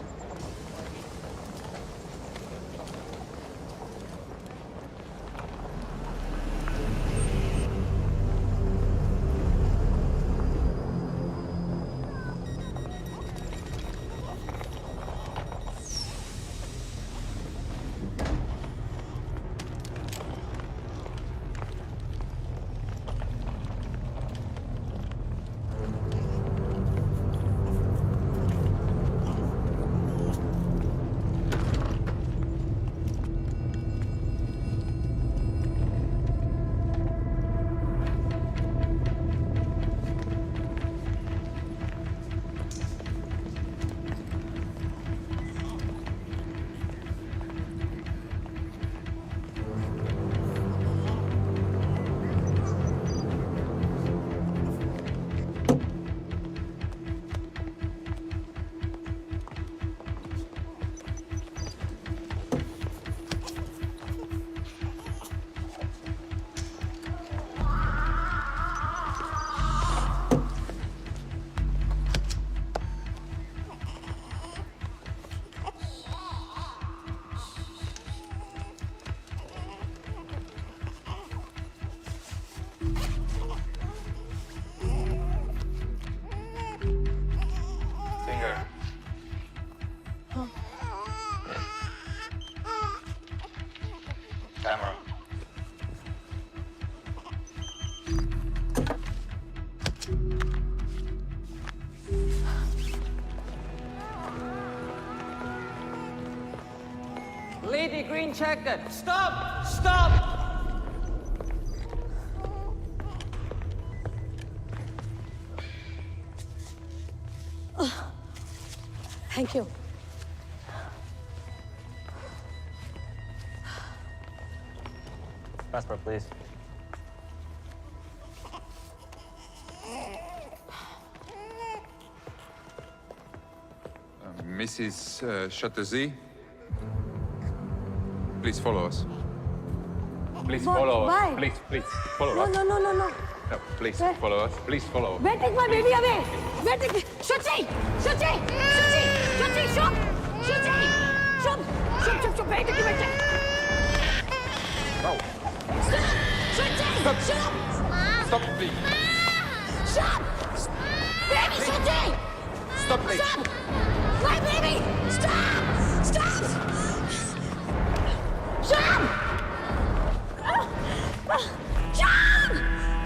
U: green checker! Stop! Stop!
F: Thank you.
E: Passport, please.
V: Mrs. Chatterjee, please follow us. Please follow us.
F: Why?
V: Please follow us.
F: No.
V: No, please
F: Where?
V: follow us. Please follow us.
F: Where take my baby away? Where take Shuchi! Shuchi! Shuchi! Shuchi! Shub! Shuchi! Shub! Where take you?
V: No.
F: Shuchi!
V: Stop. Stop, please.
F: Shub! Baby Shuchi!
V: Stop, please.
F: Stop! My baby! Stop! Stop! Shub! Shub!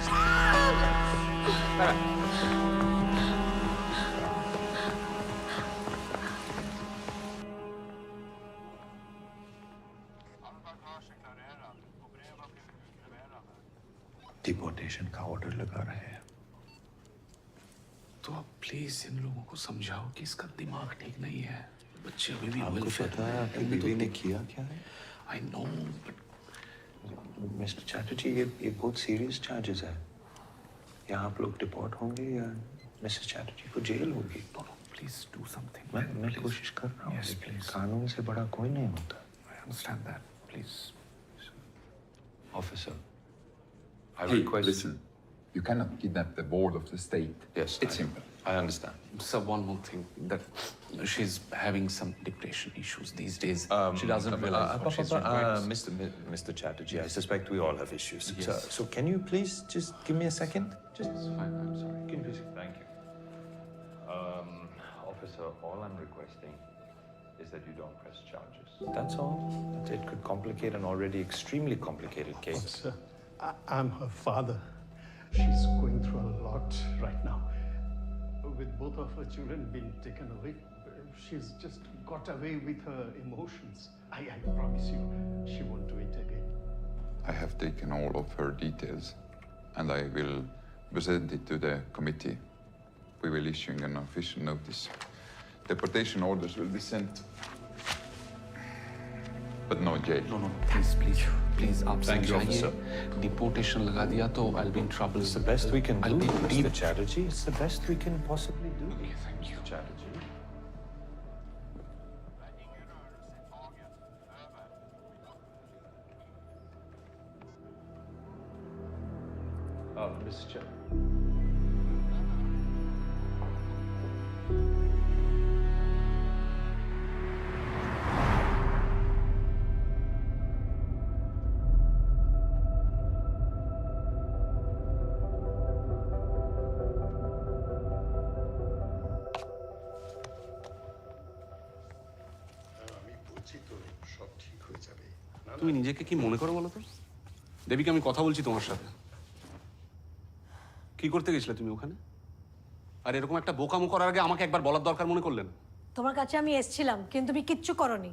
F: Shub!
B: Deportation का order लगा रहे हैं। तो अब please इन लोगों को समझाओ कि इसका दिमाग ठीक नहीं है। बच्चे अभी भी
E: आपको पता है आपकी बीवी ने किया क्या है?
B: I know but
E: mister Chatterjee, ये बहुत सीरियस चार्जेस है। यहाँ आप लोग डिपोर्ट होंगे या मिसेस चैटर्जी को जेल होगी?
B: Please do something.
E: मैं कोशिश कर रहा हूँ।
B: Yes, please.
E: कानून से बड़ा कोई नहीं होता।
B: I understand that. Please.
E: Officer, I
V: Hey,
E: request.
V: listen. You cannot kidnap the board of the state.
E: Yes,
V: It's simple.
E: I understand.
B: Sir, one more thing. That she's having some depression issues these days. She doesn't realize what she's doing.
E: Mr. Chatterjee, I suspect we all have issues.
B: Yes.
E: So can you please just give me a second? Just
B: Fine, I'm sorry.
E: give me a second. Thank you. Officer, all I'm requesting is that you don't press charges. That's all. It could complicate an already extremely complicated case.
I: Sir, I'm her father. She's going through a lot right now. With both of her children being taken away, she's just got away with her emotions. I promise you, she won't do it again.
V: I have taken all of her details and I will present it to the committee. We will issue an official notice. Deportation orders will be sent. But no jail.
B: No, please, आप
E: Thank you,
B: समझाइए।
E: officer.
B: Deportation लगा दिया तो I'll be in trouble.
E: It's the best we can
B: I'll
E: do,
B: be
E: Mr.
B: deep.
E: Chatterjee. It's the best we can possibly do.
B: Okay, thank you.
E: Chatterjee. Mr. Chair.
B: তুমি নিজেকে কি মনে করো বলো তো? দেবীকে আমি কথা বলছি তোমার সাথে। কি করতে গেছিলে তুমি ওখানে? আর এরকম একটা বোকামো করার আগে আমাকে একবার বলার দরকার মনে করলেন?
F: তোমার কাছে আমি এসেছিলাম কিন্তু তুমি কিচ্ছু করনি।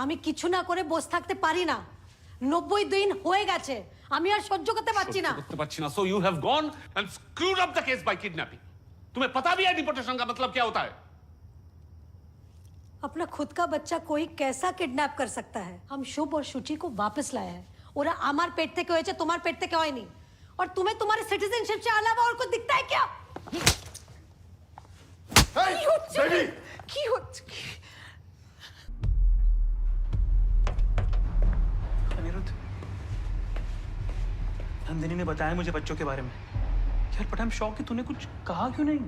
F: আমি কিছু না করে বসে থাকতে পারি না। 90 দিন হয়ে গেছে, আমি আর সহ্য করতে পারছি না।
B: করতে পারছি না। So you have gone and screwed up the case by kidnapping. तुम्हें पता भी है डिपोर्टेशन का मतलब क्या होता है?
F: अपना खुद का बच्चा कोई कैसा किडनैप कर सकता है? हम शुभ और शुचि को वापस लाया है। ওরা আমার পেট থেকে হয়েছে, তোমার পেট থেকে হয়নি। और तुम्हें तुम्हारे सिटीजनशिप से अलावा और कुछ दिखता है क्या?
G: Hey, baby!
F: কি হচ্ছে?
W: अनिरुद्ध, नंदिनी ने बताया मुझे बच्चों के बारे में। यार बट आई एम शॉक कि तूने कुछ कहा क्यों नहीं?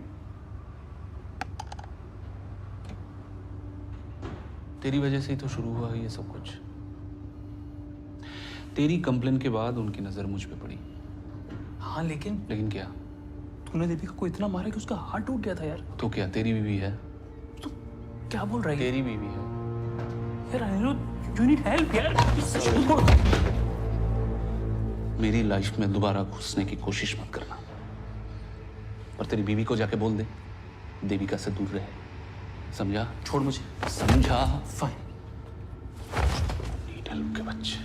B: तेरी वजह से ही तो शुरू हुआ ये सब कुछ। तेरी कंप्लेन के बाद उनकी नजर मुझ पे पड़ी।
W: हाँ लेकिन
B: क्या?
W: तूने दीपिका को इतना मारा कि उसका हार्ट टूट गया था यार।
B: तो क्या तेरी बीवी है?
W: क्या बोल रही है?
B: तेरी बीवी है।
W: यार अनिरुद्ध, यू नीड हेल्प यार।
B: मेरी लाइफ में दोबारा घुसने की कोशिश मत करना। और तेरी बीवी को जाके बोल दे देविका से दूर रहे। समझा?
W: छोड़ मुझे।
B: समझा?
W: फाइन।
B: लोग के बच्चे।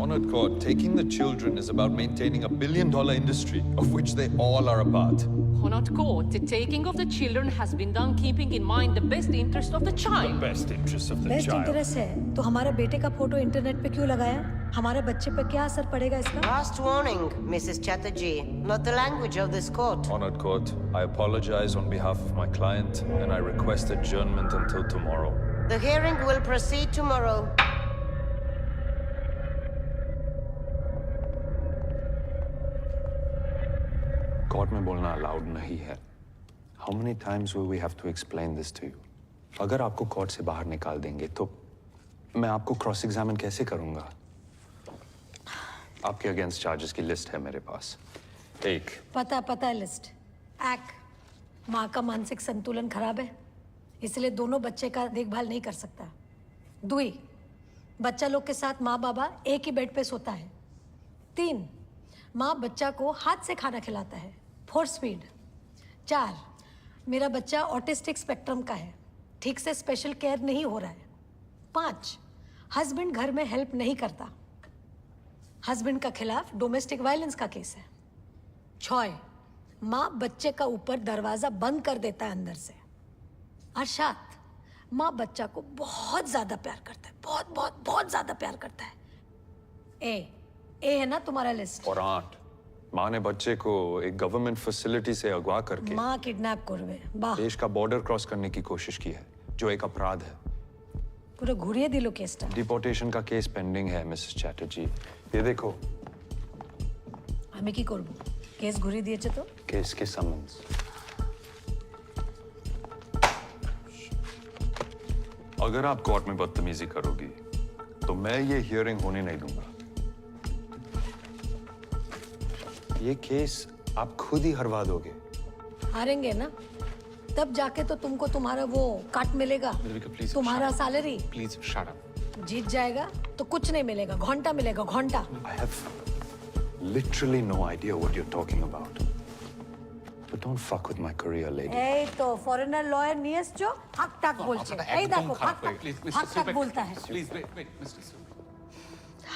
M: Honored court, taking the children is about maintaining $1 billion industry, of which they all are a part.
N: Honored court, the taking of the children has been done keeping in mind the best interest of the child.
M: The best interest of the
F: best
M: child.
F: Interest है तो हमारे बेटे का photo internet पे क्यों लगाया? हमारे बच्चे पे क्या असर पड़ेगा इसका?
A: Last warning, Mrs. Chatterjee. Not the language of this court.
M: Honored court, I apologize on behalf of my client and I request adjournment until tomorrow.
A: The hearing will proceed tomorrow.
E: Court में बोलना allowed नहीं है। How many times will we have to explain this to you? अगर आपको court से बाहर निकाल देंगे तो मैं आपको क्रॉस एग्जामिन कैसे करूंगा? आपके अगेंस्ट चार्जेस की लिस्ट है मेरे पास। एक,
F: पता है लिस्ट। एक, माँ का मानसिक संतुलन खराब है, इसलिए दोनों बच्चे का देखभाल नहीं कर सकता। दुई, बच्चा लोग के साथ माँ बाबा एक ही बेड पे सोता है। तीन, माँ बच्चा को हाथ से खाना खिलाता है। 4 स्पीड। 4, मेरा बच्चा ऑटिस्टिक स्पेक्ट्रम का है, ठीक से स्पेशल केयर नहीं हो रहा है। 5, हस्बैंड घर में हेल्प नहीं करता, हस्बैंड का खिलाफ डोमेस्टिक वायलेंस का केस है। 6, माँ बच्चे का ऊपर दरवाजा बंद कर देता है अंदर से। और 7, माँ बच्चा को बहुत ज्यादा प्यार करता है, बहुत ज्यादा प्यार करता है। ए है ना तुम्हारा लिस्ट?
E: और 8, माँ ने बच्चे को एक गवर्नमेंट फैसिलिटी से अगवा करके
F: माँ किडनैप करवे बाह
E: देश का बॉर्डर क्रॉस करने की कोशिश की है, जो एक अपराध है।
F: पूरा घुरिए दिलो केसटा।
E: डिपोर्टेशन का केस पेंडिंग है मिसेस चैटर्जी। ये देखो।
F: हमें की करबो? केस घुरी दिए तो?
E: केस के समन्स। अगर आप कोर्ट में बदतमीजी करोगी तो मैं ये हियरिंग होने नहीं दूंगा। ये केस आप खुद ही हरवा दोगे।
F: हारेंगे ना, तब जाके तो तुमको तुम्हारा वो काट मिलेगा, तुम्हारा सैलरी।
B: Please shut up.
F: जीत जाएगा तो कुछ नहीं मिलेगा, घंटा मिलेगा, घंटा।
E: I have literally no idea what you're talking about. But don't fuck with my career, lady.
F: ए तो फॉरेनर लॉयर नियस जो हक तक बोलते हैं। ए देखो हक तक बोलता है।
B: Please wait mister.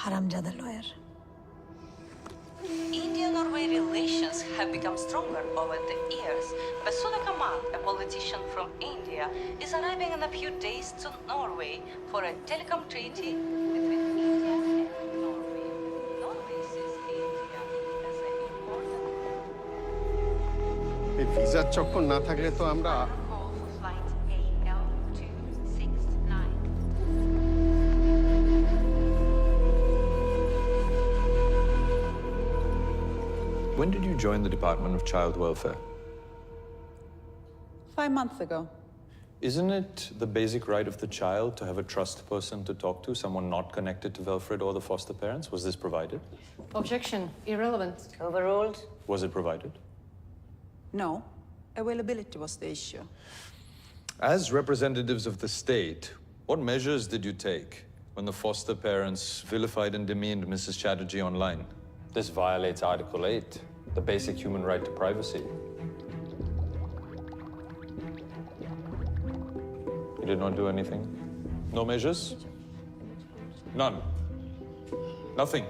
F: हरामजादा lawyer.
O: India-Norway relations have become stronger over the years, but Suna Kamal, a politician from India, is arriving in a few days to Norway for a telecom treaty between India and Norway. Norway sees India as an important
J: এই ভিসার চক্কর না থাকলে তো আমরা
O: flight AL269.
M: When did you join the Department of Child Welfare?
O: 5 months ago.
M: Isn't it the basic right of the child to have a trust person to talk to, someone not connected to Wilfred or the foster parents? Was this provided?
N: Objection. Irrelevant.
A: Overruled.
M: Was it provided?
O: No. Availability was the issue.
M: As representatives of the state, what measures did you take when the foster parents vilified and demeaned Mrs. Chatterjee online? This violates Article 8, the basic human right to privacy. You did not do anything? No measures? None? Nothing?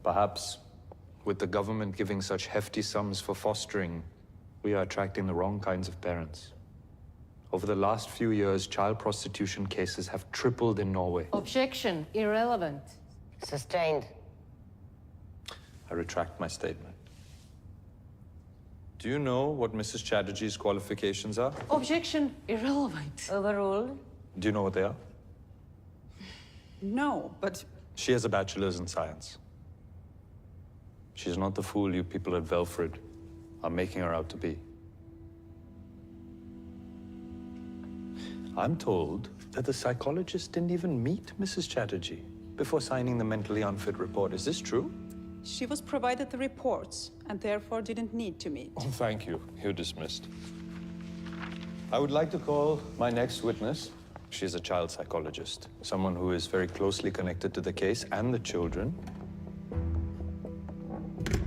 M: Perhaps, with the government giving such hefty sums for fostering, we are attracting the wrong kinds of parents. Over the last few years, child prostitution cases have tripled in Norway.
N: Objection. Irrelevant.
A: Sustained.
M: I retract my statement. Do you know what Mrs. Chatterjee's qualifications are?
N: Objection. Irrelevant.
A: Overruled.
M: Do you know what they are?
O: No, but
M: She has a bachelor's in science. She's not the fool you people at Velfred are making her out to be. I'm told that the psychologist didn't even meet Mrs. Chatterjee before signing the mentally unfit report. Is this true?
O: she was provided the reports and therefore didn't need to meet.
M: Oh, thank you. You're dismissed. I would like to call my next witness,
E: She's a child psychologist, someone who is very closely connected to the case and the children.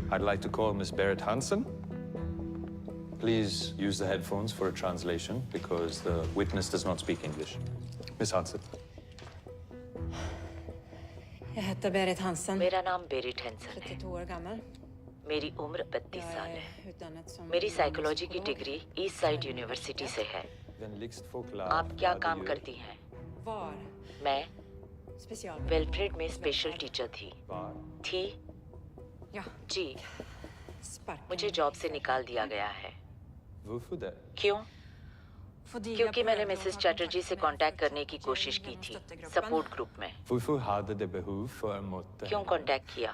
E: I'd like to call Miss Berit Hansen. Please use the headphones for a translation because the witness does not speak English. Miss Hansen.
C: Jag heter Berit Hansen.
S: मेरा नाम Beirut Hansen है।
C: 32 år gammal.
S: मेरी उम्र 32 साल है।
C: Utdannet som
S: मेरी psychology की degree east side university से है। आप क्या काम करती हैं?
C: Var
S: मैं
C: special.
S: वेलफ्रेड में स्पेशल टीचर थी?
C: Ja.
S: जी। मुझे जॉब से निकाल दिया गया है। क्यों? क्योंकि मैंने मिसेस चैटर्जी से कांटेक्ट करने की कोशिश की थी सपोर्ट ग्रुप में। क्यों कांटेक्ट किया?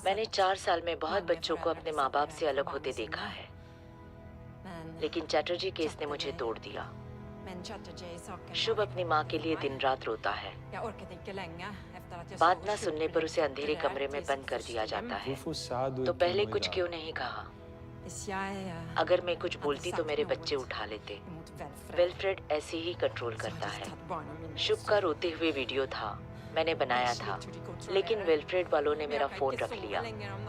S: मैंने 4 साल में बहुत बच्चों को अपने माँ बाप से अलग होते देखा है, लेकिन चैटर्जी केस ने मुझे तोड़ दिया। शुभ अपनी माँ के लिए दिन रात रोता है। बात ना सुनने पर उसे अंधेरे कमरे में बंद कर दिया जाता है। तो पहले कुछ क्यों नहीं कहा? अगर मैं कुछ बोलती तो मेरे बच्चे उठा लेते। वेलफ्रेड ऐसे ही कंट्रोल करता है। शुभ का रोते हुए वीडियो था, मैंने बनाया था, लेकिन वेलफ्रेड वालों ने मेरा फोन रख लिया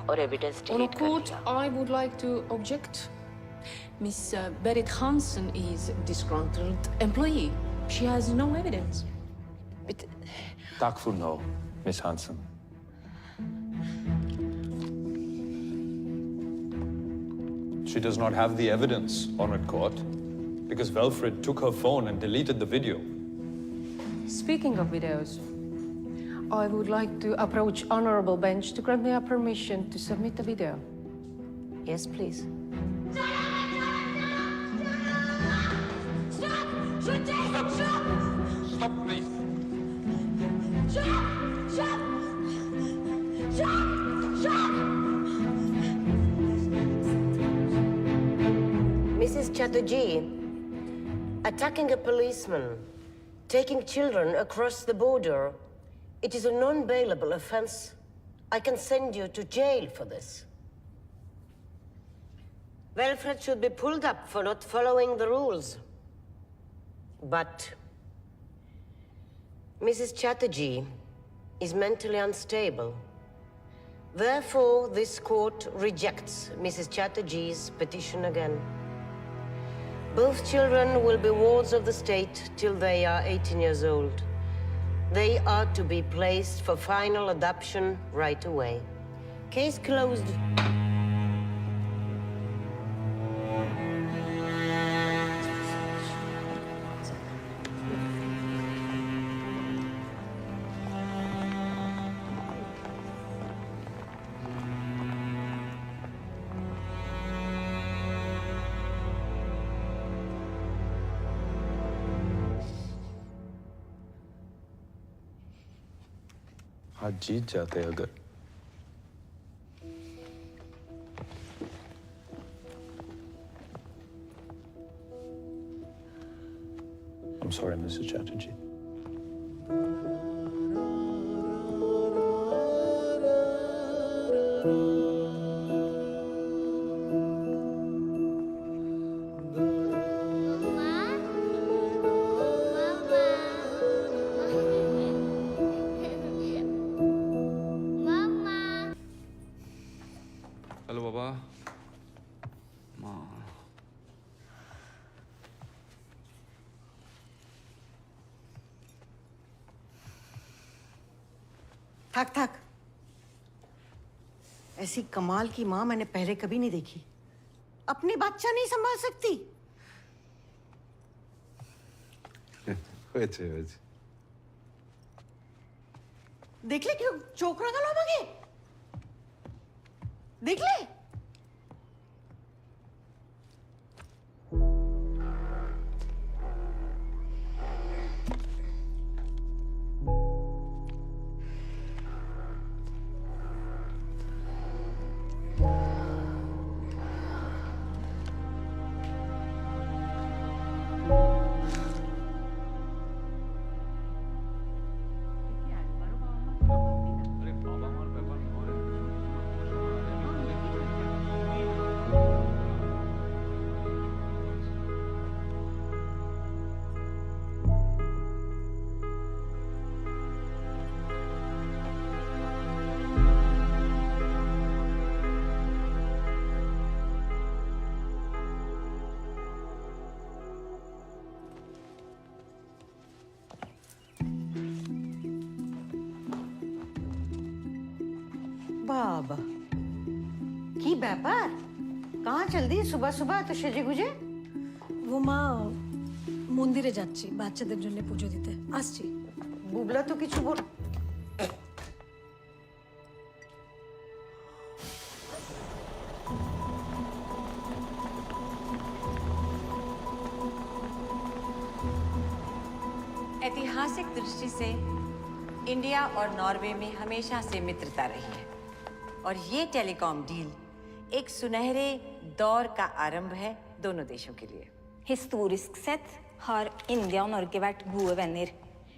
S: और एविडेंस डिलीट कर दिया।
N: I would like to object. Miss Berit Hansen is disgruntled employee. She has no evidence.
E: Tack för no, Miss Hansen. She does not have the evidence, Honored Court, because Velfred took her phone and deleted the video.
N: Speaking of videos, I would like to approach Honorable Bench to grant me a permission to submit a video.
S: Yes, please.
V: Stop, please.
A: Mrs. Chatterjee, attacking a policeman, taking children across the border, it is a non-bailable offense. I can send you to jail for this. Wilfred should be pulled up for not following the rules. But Mrs. Chatterjee is mentally unstable. Therefore, this court rejects Mrs. Chatterjee's petition again. Both children will be wards of the state till they are 18 years old. They are to be placed for final adoption right away. Case closed.
E: आज जीत जाते अगर। I'm sorry, Mrs. Chatterjee.
B: Hello बाबा। माँ।
F: थक थक। ऐसी कमाल की माँ मैंने पहले कभी नहीं देखी। अपनी बच्चा नहीं संभाल सकती। देख ले क्यों चोकरा गलो मगे। देख ले।
A: বাবা কি ব্যাপার কাহা চল দি সুবহ সুবহ তো সেজে গুজে
F: ও মা মন্দিরে যাচ্ছি বাচ্চাদের জন্য পুজো দিতে আসছি
A: বুবলা তো কিছু বল
H: ऐतिहासिक दृष्टि से इंडिया और नॉर्वे में हमेशा से मित्रता रही है और ये टेलीकॉम डील एक सुनहरे दौर का आरंभ है दोनों देशों के लिए.
K: Historiskt sett har India och Norge varit gode vänner.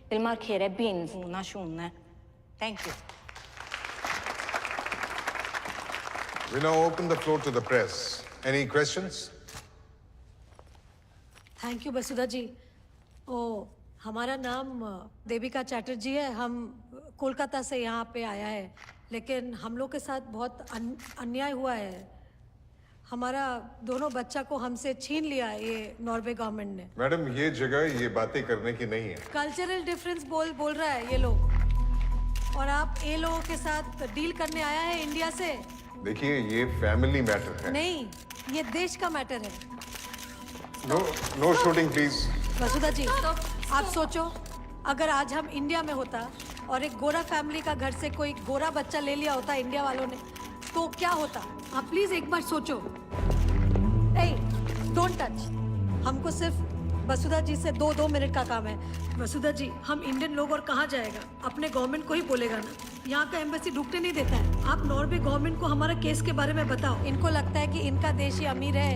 K: Vill markera begynnelsen av nasjonene.
H: Thank you.
G: We now open the floor to the press. Any questions?
F: Thank you Basudha ji ओ हमारा नाम देविका चैटर्जी है हम कोलकाता से यहाँ पे आया है लेकिन हम लोग के साथ बहुत अन्याय हुआ है हमारा दोनों बच्चा को हमसे छीन लिया है ये नॉर्वे गवर्नमेंट ने
G: मैडम ये जगह ये बातें करने की नहीं है
F: कल्चरल डिफरेंस बोल रहा है ये लोग और आप ये लोगों के साथ डील करने आया है इंडिया से
G: देखिए ये फैमिली मैटर है
F: नहीं ये देश का मैटर है
G: नो शूटिंग प्लीज
F: वसुधा जी आप सोचो अगर आज हम इंडिया में होता और एक गोरा फैमिली का घर से कोई गोरा बच्चा ले लिया होता इंडिया वालों ने तो क्या होता आप प्लीज एक बार सोचो डोंट टच हमको सिर्फ वसुधा जी से दो मिनट का काम है वसुधा जी हम इंडियन लोग और कहाँ जाएगा अपने गवर्नमेंट को ही बोलेगा ना यहाँ का एम्बेसी ढुकने नहीं देता है आप नॉर्वे गवर्नमेंट को हमारा केस के बारे में बताओ इनको लगता है कि इनका देश ही अमीर है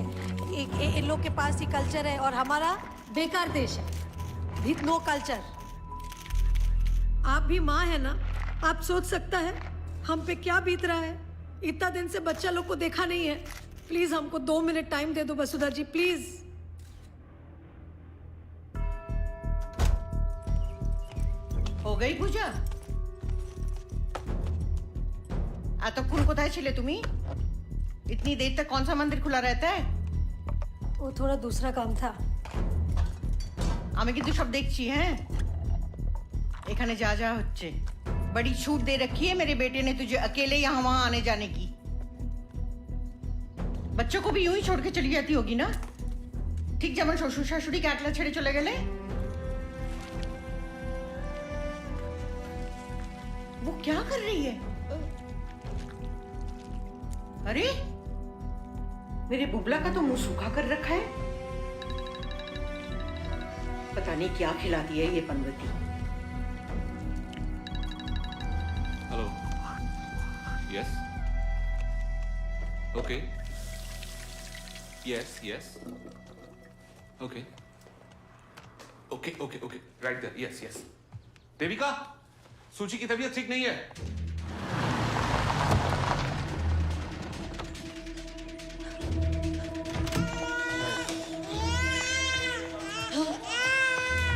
F: इन लोग के पास ही कल्चर है और हमारा बेकार देश है विथ नो कल्चर आप भी माँ है ना आप सोच सकता है हम पे क्या बीत रहा है इतना दिन से बच्चा लोग को देखा नहीं है प्लीज हमको 2 मिनट टाइम दे दो वसुधा जी प्लीज
A: हो गई पूजा এতক্ষণ কোথায় ছিলে তুমি इतनी देर तक कौन सा मंदिर खुला रहता है
F: वो थोड़ा दूसरा काम था
A: আমি কিন্তু সব দেখছি हैं এখানে যা যা হচ্ছে बड़ी छूट दे रखी है मेरे बेटे ने तुझे अकेले यहाँ वहाँ आने जाने की बच्चों को भी यूं ही छोड़ के चली जाती होगी ना ठीक যেমন শ্বশুর শাশুড়ি কে একলা ছেড়ে চলে গেলে वो क्या कर रही है अरे मेरे बुबला का तो मुंह सूखा कर रखा है पता नहीं क्या खिलाती है ये पनवती
B: hello yes okay yes yes okay okay okay okay right there yes yes Devika Suchi की तबीयत ठीक नहीं है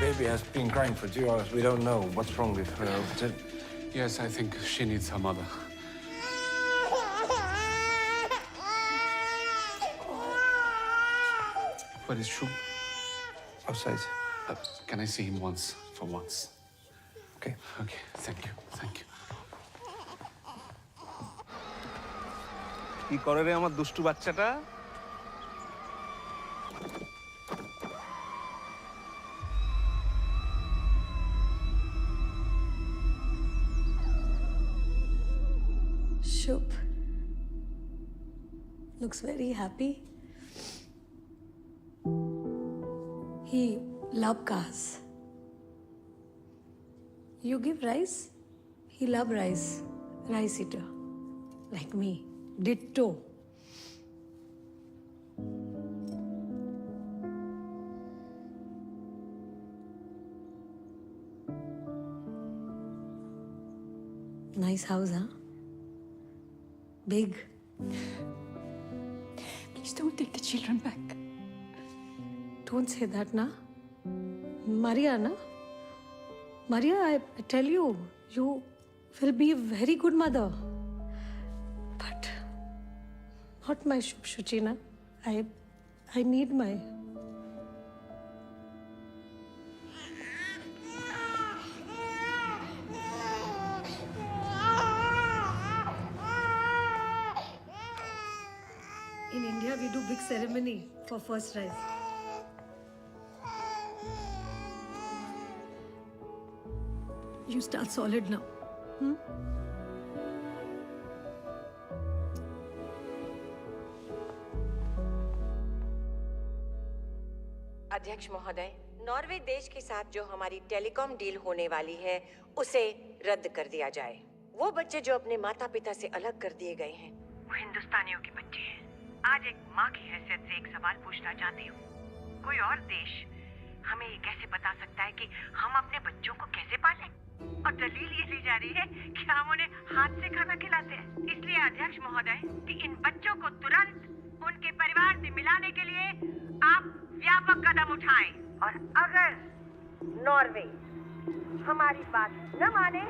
L: Baby has been crying for 2 hours. We don't know what's wrong with her.
B: Yes, I think she needs her mother. Where is Shub?
L: Outside.
B: Can I see him once, for once?
L: Okay.
B: Okay, thank you, thank you.
X: কি করে রে আমার দুষ্টু বাচ্চাটা
F: Shub looks very happy. He loves cars. You give rice, he loves rice. Rice eater, like me. Ditto. Nice house, huh? Big.
C: Please don't take the children back.
F: Don't say that, na. Maria, na. Maria, I tell you, you will be a very good mother. But not my Shuchi, na. I need my... In India, we do big ceremony for first prize. You start solid now.
H: अध्यक्ष महोदय, Norway देश के साथ जो हमारी telecom deal होने वाली है उसे रद्द कर दिया जाए। वो बच्चे जो अपने माता पिता से अलग कर दिए गए हैं,
D: वो हिंदुस्तानियों के बच्चे हैं। आज एक माँ की हैसियत से एक सवाल पूछना चाहती हूँ। कोई और देश हमें ये कैसे बता सकता है कि हम अपने बच्चों को कैसे पालें? और दलील ये ली जा रही है कि हम उन्हें हाथ से खाना खिलाते हैं। इसलिए अध्यक्ष महोदय कि इन बच्चों को तुरंत उनके परिवार से मिलाने के लिए आप व्यापक कदम उठाएं। और अगर नॉर्वे हमारी बात न माने,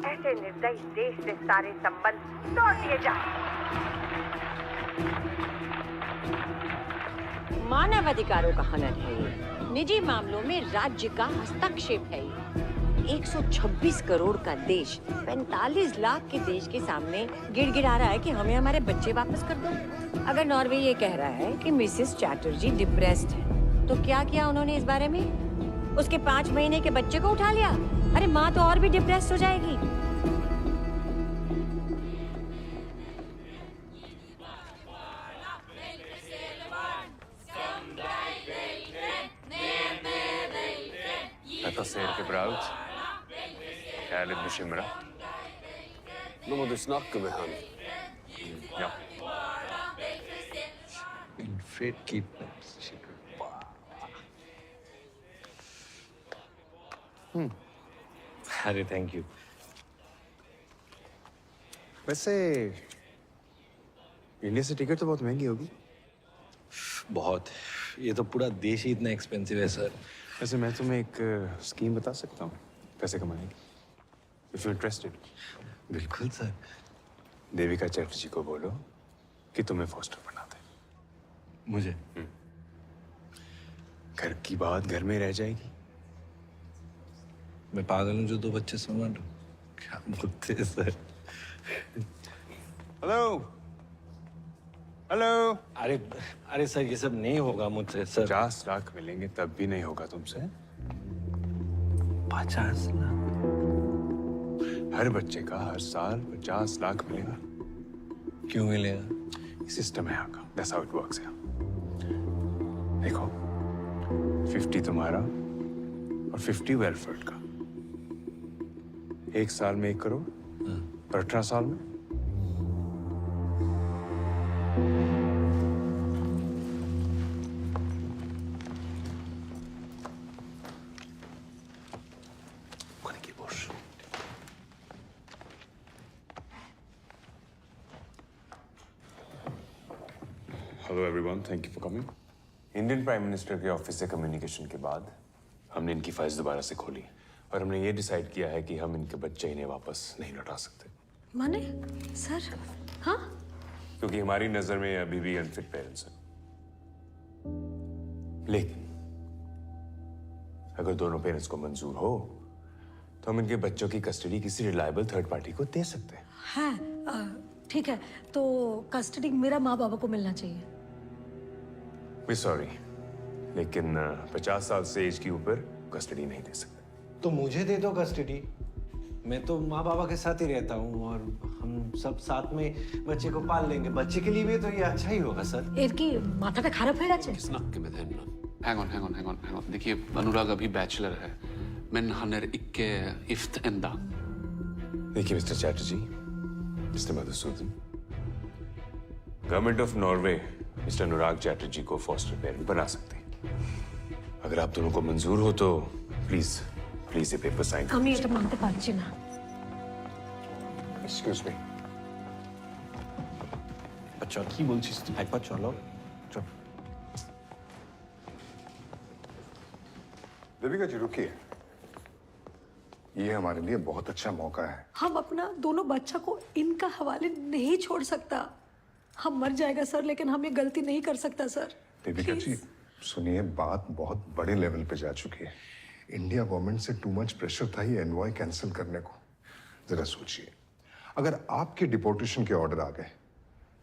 D: ऐसे निर्दयी देश से सारे संबंध तोड़ दिए जाए। मानव अधिकारों का हनन है ये, निजी मामलों में राज्य का हस्तक्षेप है ये। 126 करोड़ का देश 45 लाख के देश के सामने गिड़गिड़ा रहा है कि हमें हमारे बच्चे वापस कर दो। अगर नॉर्वे ये कह रहा है कि मिसेस चैटर्जी डिप्रेस्ड है, तो क्या किया उन्होंने इस बारे में? उसके 5 महीने के बच्चे को उठा लिया? अरे माँ तो और भी डिप्रेस्ड हो जाएगी।
M: Detta ser ikke bra ut. Jeg er litt bekymret.
P: Nå må du snakke med han.
M: Ja.
P: Fred keep
M: अरे थैंक यू।
E: वैसे इंडिया से टिकट तो बहुत महंगी होगी।
Q: बहुत। ये तो पूरा देश ही इतना एक्सपेंसिव है सर।
E: वैसे मैं तुम्हें एक स्कीम बता सकता हूँ पैसे कमाने की, इफ यू इंटरेस्टेड।
Q: बिल्कुल सर।
E: देविका चैटर्जी को बोलो कि तुम्हें फोस्टर बना दे।
Q: मुझे?
E: घर की बात घर में रह जाएगी।
Q: मैं पागल हूँ जो 2 बच्चे संभाल। क्या बोलते हैं सर?
E: Hello hello.
Q: अरे सर ये सब नहीं होगा मुझसे सर।
E: 50 लाख मिलेंगे तब भी नहीं होगा तुमसे।
Q: 50 लाख?
E: हर बच्चे का हर साल 50 लाख मिलेगा।
Q: क्यों मिलेगा?
E: सिस्टम है यहाँ का। That's how it works यहाँ। देखो 50 तुम्हारा और 50 वेलफेयर का। 1 साल में 1 करोड़ और 18 साल में
M: hello everyone, thank you for coming. Indian prime minister के ऑफिस से कम्युनिकेशन के बाद हमने इनकी फाइल्स दोबारा से खोली और हमने ये डिसाइड किया है कि हम इनके बच्चे इन्हें वापस नहीं लौटा सकते।
F: माने सर? हाँ,
M: क्योंकि हमारी नजर में अभी भी अनफिट पेरेंट्स हैं। लेकिन अगर दोनों पेरेंट्स को मंजूर हो तो हम इनके बच्चों की कस्टडी किसी रिलायबल थर्ड पार्टी को दे सकते हैं।
F: हाँ, ठीक है। तो कस्टडी मेरा माँ बाबा को मिलना चाहिए।
M: मैं सॉरी, लेकिन 50 साल से एज के ऊपर कस्टडी नहीं दे सकते।
Q: तो मुझे दे दो कस्टडी। मैं तो माँ बाबा के साथ ही रहता हूँ और हम सब साथ में बच्चे को पाल लेंगे। बच्चे के लिए भी तो ये अच्छा ही होगा सर।
F: इनकी माथा खाराप है गाचे।
B: Hang on. देखिए अनुराग अभी बैचलर है। Men han ikke gift enda.
M: देखिए mister Chatterjee, mister Madhusudan, government of Norway mister Anurag Chatterjee को फॉस्टर पेरेंट बना सकते हैं। अगर आप दोनों को मंजूर हो तो प्लीज ये पेपर साइन
F: আমি এটা মানতে পারছি না।
M: Excuse me.
Q: अच्छा কি বলছিস তুই? একবার চলো। চল।
R: देविका जी रुकिए, ये हमारे लिए बहुत अच्छा मौका है।
F: हम अपना दोनों बच्चा को इनका हवाले नहीं छोड़ सकता। हम मर जाएगा सर, लेकिन हम ये गलती नहीं कर सकता सर।
R: देविका जी सुनिए, बात बहुत बड़े लेवल पे जा चुकी है। इंडिया गवर्नमेंट से टू मच प्रेशर था ये एनवॉय कैंसिल करने को। जरा सोचिए, अगर आपके डिपोर्टेशन के ऑर्डर आ गए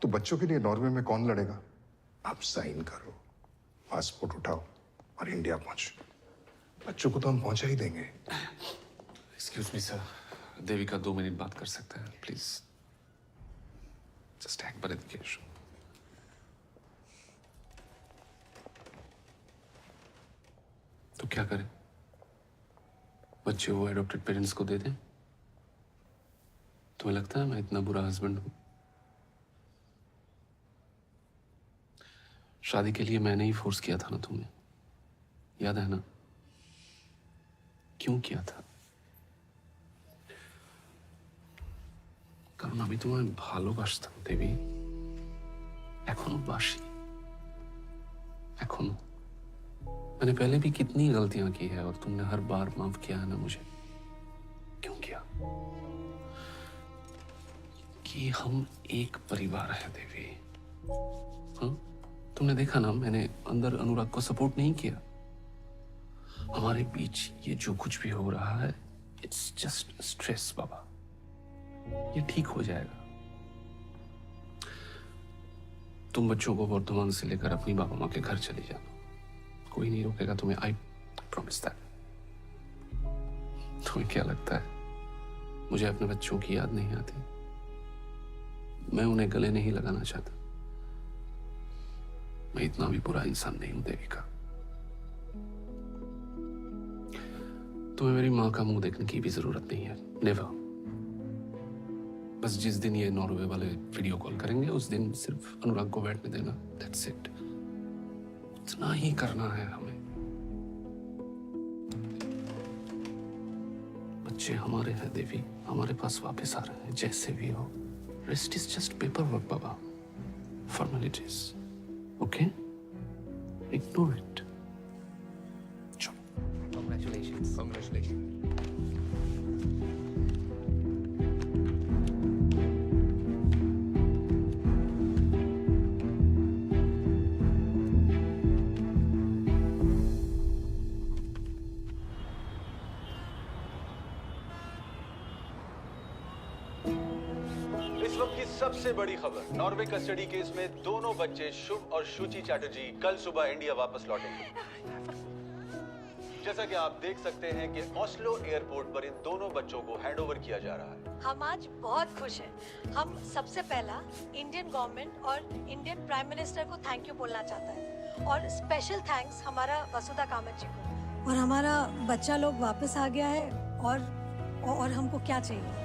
R: तो बच्चों के लिए नॉर्वे में कौन लड़ेगा? आप साइन करो, पासपोर्ट उठाओ और इंडिया पहुंचो। बच्चों को तो हम पहुंचा ही देंगे।
B: Excuse me sir, Devika 2 minute बात कर सकते हैं प्लीज? जस्ट एक बार देखिए। तो क्या करें? बच्चे वो एडॉप्टेड पेरेंट्स को दे दें? तुम्हें लगता है मैं इतना बुरा हस्बैंड हूं? शादी के लिए मैंने ही फोर्स किया था ना तुम्हें, याद है ना? क्यों किया था? কারণ আমি তোমায় ভালোবাসতাম দেবী, এখনো बासी, एखोनो। मैंने पहले भी कितनी गलतियां की है और तुमने हर बार माफ किया है ना मुझे। क्यों किया? कि हम एक परिवार है देवी। हाँ? तुमने देखा ना, मैंने अंदर अनुराग को सपोर्ट नहीं किया। हमारे बीच ये जो कुछ भी हो रहा है, इट्स जस्ट स्ट्रेस बाबा। ये ठीक हो जाएगा। तुम बच्चों को वर्धमान से लेकर अपनी बाबा माँ के घर चली जाना, कोई नहीं रोकेगा तुम्हें। I promise that. तुम्हें क्या लगता है मुझे अपने बच्चों की याद नहीं आती? मैं उन्हें गले नहीं लगाना चाहता। मैं इतना भी बुरा इंसान नहीं हूं देविका। तुम्हें मेरी माँ का मुंह देखने की भी जरूरत नहीं है, नेवर। बस जिस दिन ये नॉर्वे वाले वीडियो कॉल करेंगे उस दिन सिर्फ अनुराग को बैठने देना, दैट्स इट। इतना ही करना है हमें। बच्चे हमारे हैं देवी, हमारे पास वापस आ रहे हैं जैसे भी हो। Rest is just paper work Baba, formalities, okay? Ignore it. चलो, कांग्रेचुलेशंस। कांग्रेचुलेशंस।
Q: इस वक्त की सबसे बड़ी खबर, नॉर्वे कस्टडी केस में दोनों बच्चे शुभ और शुचि चैटर्जी कल सुबह इंडिया वापस लौटेंगे। जैसा कि आप देख सकते हैं कि ऑस्लो एयरपोर्ट पर इन दोनों बच्चों को हैंडओवर किया जा रहा है।
F: हम आज बहुत खुश हैं। हम सबसे पहला इंडियन गवर्नमेंट और इंडियन प्राइम मिनिस्टर को थैंक यू बोलना चाहता है, और स्पेशल थैंक्स हमारा वसुधा कामत जी को। और हमारा बच्चा लोग वापस आ गया है, और हमको क्या चाहिए?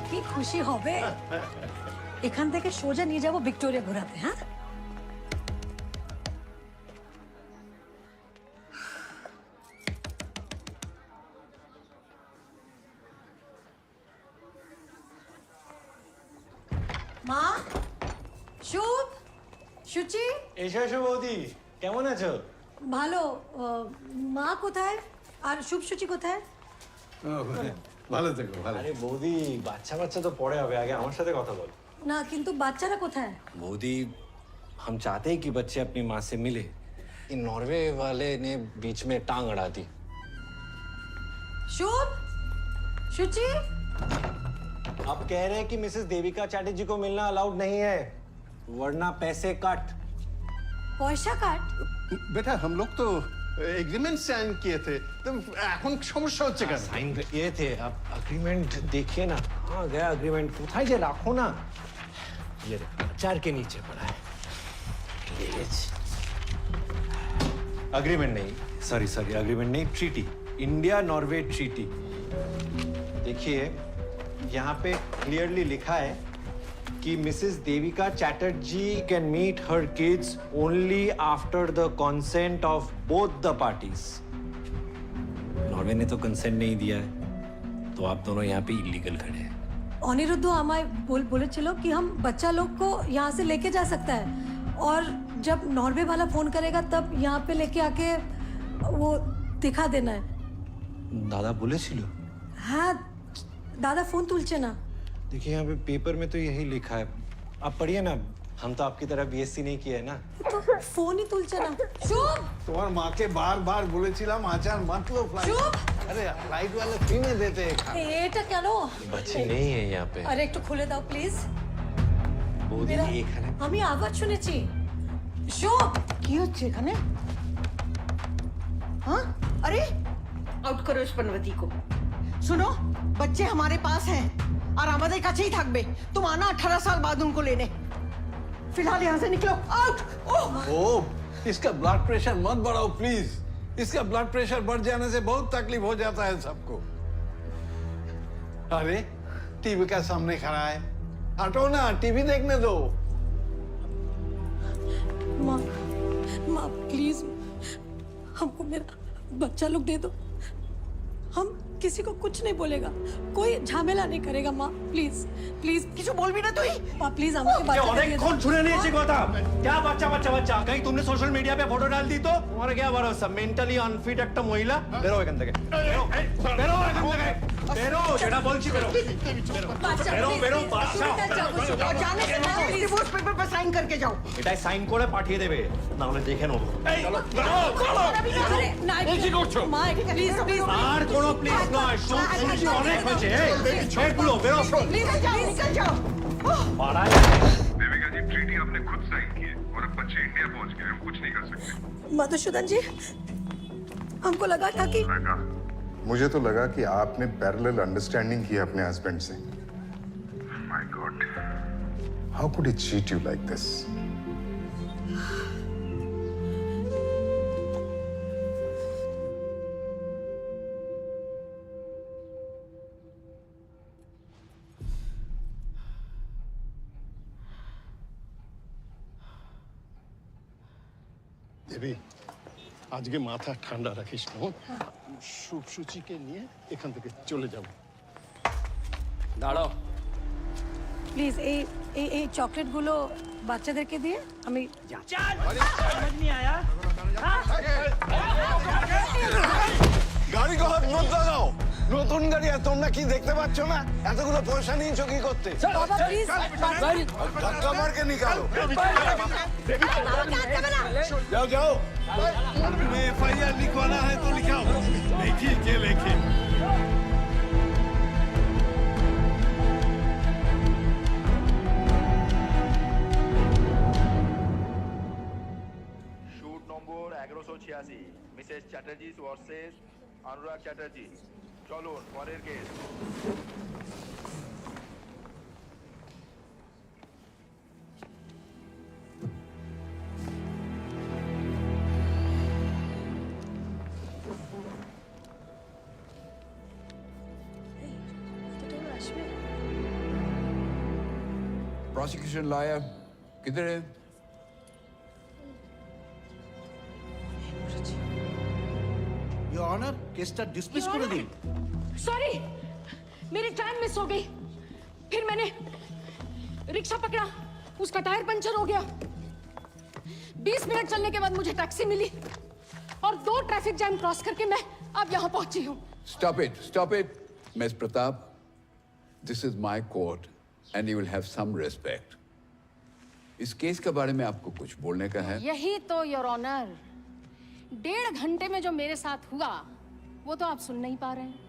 F: কি খুশি হবে এখান থেকে সোজা নিয়ে যাব ভিক্টোরিয়া ঘোরাতে। হ্যাঁ, মা, শুভ, সুচি।
Q: এসো এসো বৌদি, কেমন আছো?
F: ভালো। মা কোথায় আর শুভ সুচি কোথায়?
Q: ভালো থেকো। ভালো। আরে বৌদি, বাচ্চা বাচ্চা তো পরে হবে, আগে আমার সাথে কথা বল।
F: না, কিন্তু বাচ্চারা কোথায়?
Q: मोदी, हम चाहते हैं कि बच्चे अपनी माँ से मिले। इन नॉर्वे वाले ने बीच में टांग अड़ा दी।
F: शुभ, सुचि।
Q: अब कह रहे हैं कि मिसेस देविका चैटर्जी को मिलना अलाउड नहीं है, वरना पैसे कट।
F: पैसा कट?
J: बेटा, हम लोग तो एग्रीमेंट साइन किए थे, तो এখন সমস্যা হচ্ছে কেন?
Q: साइन किए थे, अब एग्रीमेंट देखिए ना। हाँ, गया एग्रीमेंट, कोথায় যে রাখো না। ये चार के नीचे पड़ा है। एग्रीमेंट नहीं, सॉरी एग्रीमेंट नहीं, ट्रीटी, इंडिया नॉर्वे ट्रीटी। देखिए, यहाँ पे क्लियरली लिखा है कि Mrs Devika Chatterjee can meet her kids only after the consent of both the parties. Norway ने तो कंसेंट नहीं दिया है, तो आप दोनों यहाँ पे इलीगल खड़े हैं।
F: अनिरुद्ध हमारे बोले कि हम बच्चा लोग को यहाँ से लेके जा सकता है, और जब नॉर्वे वाला फोन करेगा तब यहाँ पे लेके आके वो दिखा देना है।
Q: दादा बोले छिलो?
F: हाँ, दादा फोन तुलचे ना।
Q: देखिए यहाँ पे पेपर में तो यही लिखा है, आप पढ़िए ना। हम तो आपकी तरह बीएससी नहीं किया है ना।
F: तो फोन ही तुलचे ना। चुप।
J: তোমার মাকে বারবার বলেছিলাম আচার মাত্র
F: চুপ।
J: আরে ফ্লাইট वाले फ्री में देते हैं।
F: এটা কেন?
Q: बच्चे नहीं है यहाँ पे।
F: আরে একটু খুলে দাও প্লিজ।
Q: বৌদি এখানে।
F: আমি আওয়াজ শুনেছি। চুপ।
D: কি হচ্ছে এখানে? हाँ? अरे आउट करो इस पनवती को। सुनो, बच्चे हमारे पास हैं और আমাদের কাছেই থাকবে। तुम आना 18 साल बाद उनको लेने। फिलहाल यहाँ से निकलो। आउट।
J: ओ, इसका ब्लड प्रेशर मत बढ़ाओ प्लीज। इसका ब्लड प्रेशर बढ़ जाने से बहुत तकलीफ हो जाता है सबको। अरे टीवी का सामने खड़ा है, हटो ना, टीवी देखने दो।
F: माँ, माँ प्लीज हमको मेरा बच्चा लोग दे दो। हम किसी को कुछ नहीं बोलेगा, कोई झमेला नहीं करेगा। माँ प्लीज प्लीज কিছু বলবি না তুই? माँ प्लीज আমাকে বাচ্চা
Q: অনেক
F: दे दो।
Q: कौन सुने नहीं चाहिए কথা। क्या बच्चा बच्चा बच्चा? कहीं तुमने सोशल मीडिया पे फोटो डाल दी तो तुम्हारा क्या भरोसा? मेंटली अनफिट একটা মহিলা। বেরো এখান থেকে। বেরো এখান থেকে। বেরো, যেটা বলছি বেরো। বেরো বেরো বাচ্চা।
D: और जाने से पहले डिवोर्स पेपर पर साइन करके जाओ।
Q: এটাই সাইন করে পাঠিয়ে দেবে, না হলে দেখে নেবো। চলো
F: আরে না
Q: কি করছো?
F: মা প্লিজ প্লিজ
Q: আর কোনো প্লিজ নয়, শুনছি অনেক হয়েছে। বেরো বেরো।
D: निकल जाओ, निकल जाओ।
Q: পাড়ায়
R: देविका जी, ट्रीटी आपने खुद साइन की है और अब बच्चे इंडिया पहुंच गए, हम कुछ नहीं कर सकते।
F: मधुसूदन जी, हमको लगा था कि
R: मुझे तो लगा कि आपने पैरेलल अंडरस्टैंडिंग की है अपने हस्बैंड से। My god, how could he cheat you like this?
J: Devi, আজকে মাথা ঠান্ডা রাখিস না। সুচিকে নিয়ে এখান থেকে চলে যাব।
B: দাঁড়াও।
F: প্লিজ এই চকলেট গুলো বাচ্চাদেরকে দিয়ে আমি
J: গাড়ি কখন মত লাগাও। নতুন গাড়ি, আর তোমরা কি দেখতে পাচ্ছ না এতগুলো পয়সা নিয়েছো কি করতে?
F: বাবা প্লিজ
J: धक्का मार के निकालो। जाओ जाओ। FIR लिखवाना है तो लिखाओ। देखिए के लेखे।
I: শুট নম্বর 1186, মিসেস চ্যাটার্জি ভার্সেস অনুরাগ চ্যাটার্জি। চলুন পরের কেস।
V: Prosecution lawyer, किधर है?
J: योर ऑनर, केसটা डिसमिस করে দিন।
F: सॉरी, मेरी ट्रेन मिस हो गई। फिर मैंने रिक्शा पकड़ा, उसका टायर पंचर हो गया। 20 मिनट चलने के बाद मुझे टैक्सी मिली और 2 ट्रैफिक जैम क्रॉस करके मैं अब यहाँ पहुंची हूँ।
V: Stop it, Miss Pratap. This is my court, and you will have some respect. इस केस के बारे में आपको कुछ बोलने का है?
F: यही तो योर ऑनर, 1.5 घंटे में जो मेरे साथ हुआ वो तो आप सुन नहीं पा रहे हैं,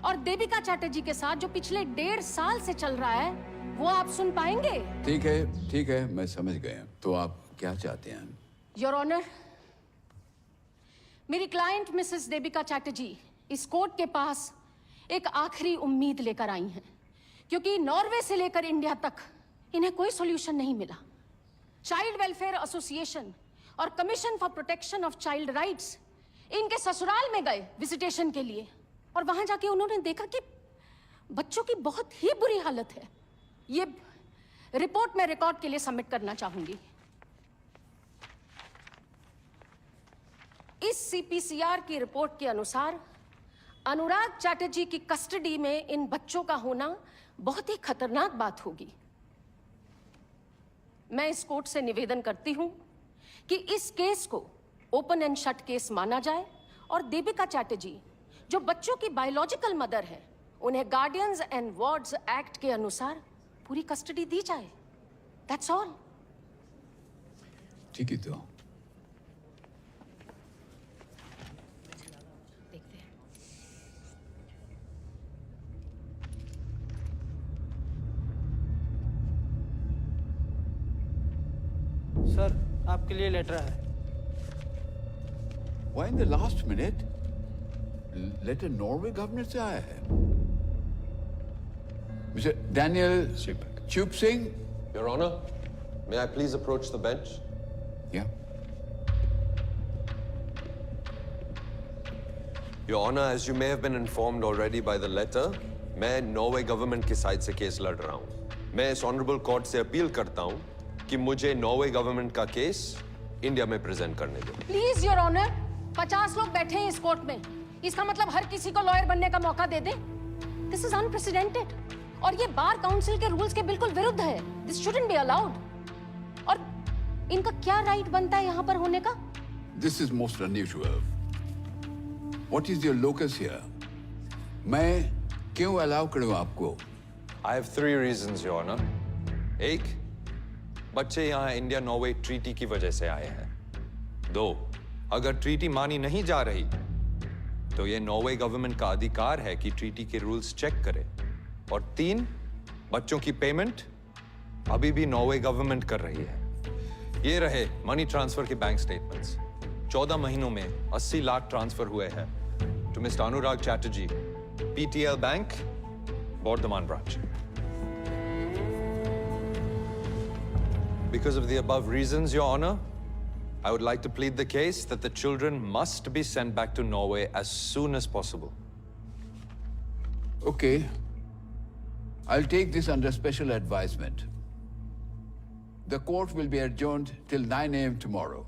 F: और देविका चैटर्जी के साथ जो पिछले 1.5 साल से चल रहा है वो आप सुन पाएंगे?
V: ठीक है, मैं समझ गया। तो आप क्या चाहते हैं?
F: योर ऑनर, मेरी क्लाइंट मिसेस देविका चैटर्जी इस कोर्ट के पास एक आखिरी उम्मीद लेकर आई हैं, क्योंकि नॉर्वे से लेकर इंडिया तक इन्हें कोई सॉल्यूशन नहीं मिला। चाइल्ड वेलफेयर एसोसिएशन और commission for protection of child rights इनके ससुराल में गए विजिटेशन के लिए, और वहां जाके उन्होंने देखा कि बच्चों की बहुत ही बुरी हालत है। ये रिपोर्ट मैं रिकॉर्ड के लिए सबमिट करना चाहूंगी। इस सीपीसीआर की रिपोर्ट के अनुसार अनुराग चैटर्जी की कस्टडी में इन बच्चों का होना बहुत ही खतरनाक बात होगी। मैं इस कोर्ट से निवेदन करती हूं कि इस केस को ओपन एंड शट केस माना जाए और देविका चैटर्जी, जो बच्चों की बायोलॉजिकल मदर है, उन्हें गार्डियंस एंड वार्ड्स एक्ट के अनुसार पूरी कस्टडी दी जाए। That's all.
P: ठीक है तो
O: सर, आपके लिए लेटर है।
P: Why in the last minute? Letter Norway government से आया है। Mr. Daniel Chup Singh.
M: Your Honor, may I please approach the bench?
P: Yeah.
M: Your Honor, as you may have been informed already by the letter, मैं Norway government की side से case लड़ रहा हूं। मैं इस ऑनरेबल कोर्ट से appeal करता हूं कि मुझे नॉर्वे गवर्नमेंट का केस इंडिया में प्रेजेंट करने दो।
F: प्लीज योर ऑनर, 50 लोग बैठे हैं इस कोर्ट में। इसका मतलब हर किसी को लॉयर बनने का मौका दे दे? दिस इज अनप्रेसिडेंटेड और ये बार काउंसिल के रूल्स के बिल्कुल विरुद्ध है। This shouldn't be allowed. और इनका क्या राइट बनता है यहाँ पर होने का?
P: This is most unusual. What is your locus here? मैं क्यों अलाउ करूं आपको?
M: I have 3 reasons, Your Honor. एक, बच्चे यहाँ इंडिया नॉर्वे ट्रीटी की वजह से आए हैं। 2, अगर ट्रीटी मानी नहीं जा रही तो ये नॉर्वे गवर्नमेंट का अधिकार है कि ट्रीटी के रूल्स चेक करे। और 3, बच्चों की पेमेंट अभी भी नॉर्वे गवर्नमेंट कर रही है। ये रहे मनी ट्रांसफर के बैंक स्टेटमेंट्स। 14 महीनों में 80 लाख ट्रांसफर हुए हैं to mister Anurag Chatterjee, PTL bank, Bardhaman branch. Because of the above reasons, Your Honor, I would like to plead the case that the children must be sent back to Norway as soon as possible.
P: Okay. I'll take this under special advisement. The court will be adjourned till 9 a.m. tomorrow.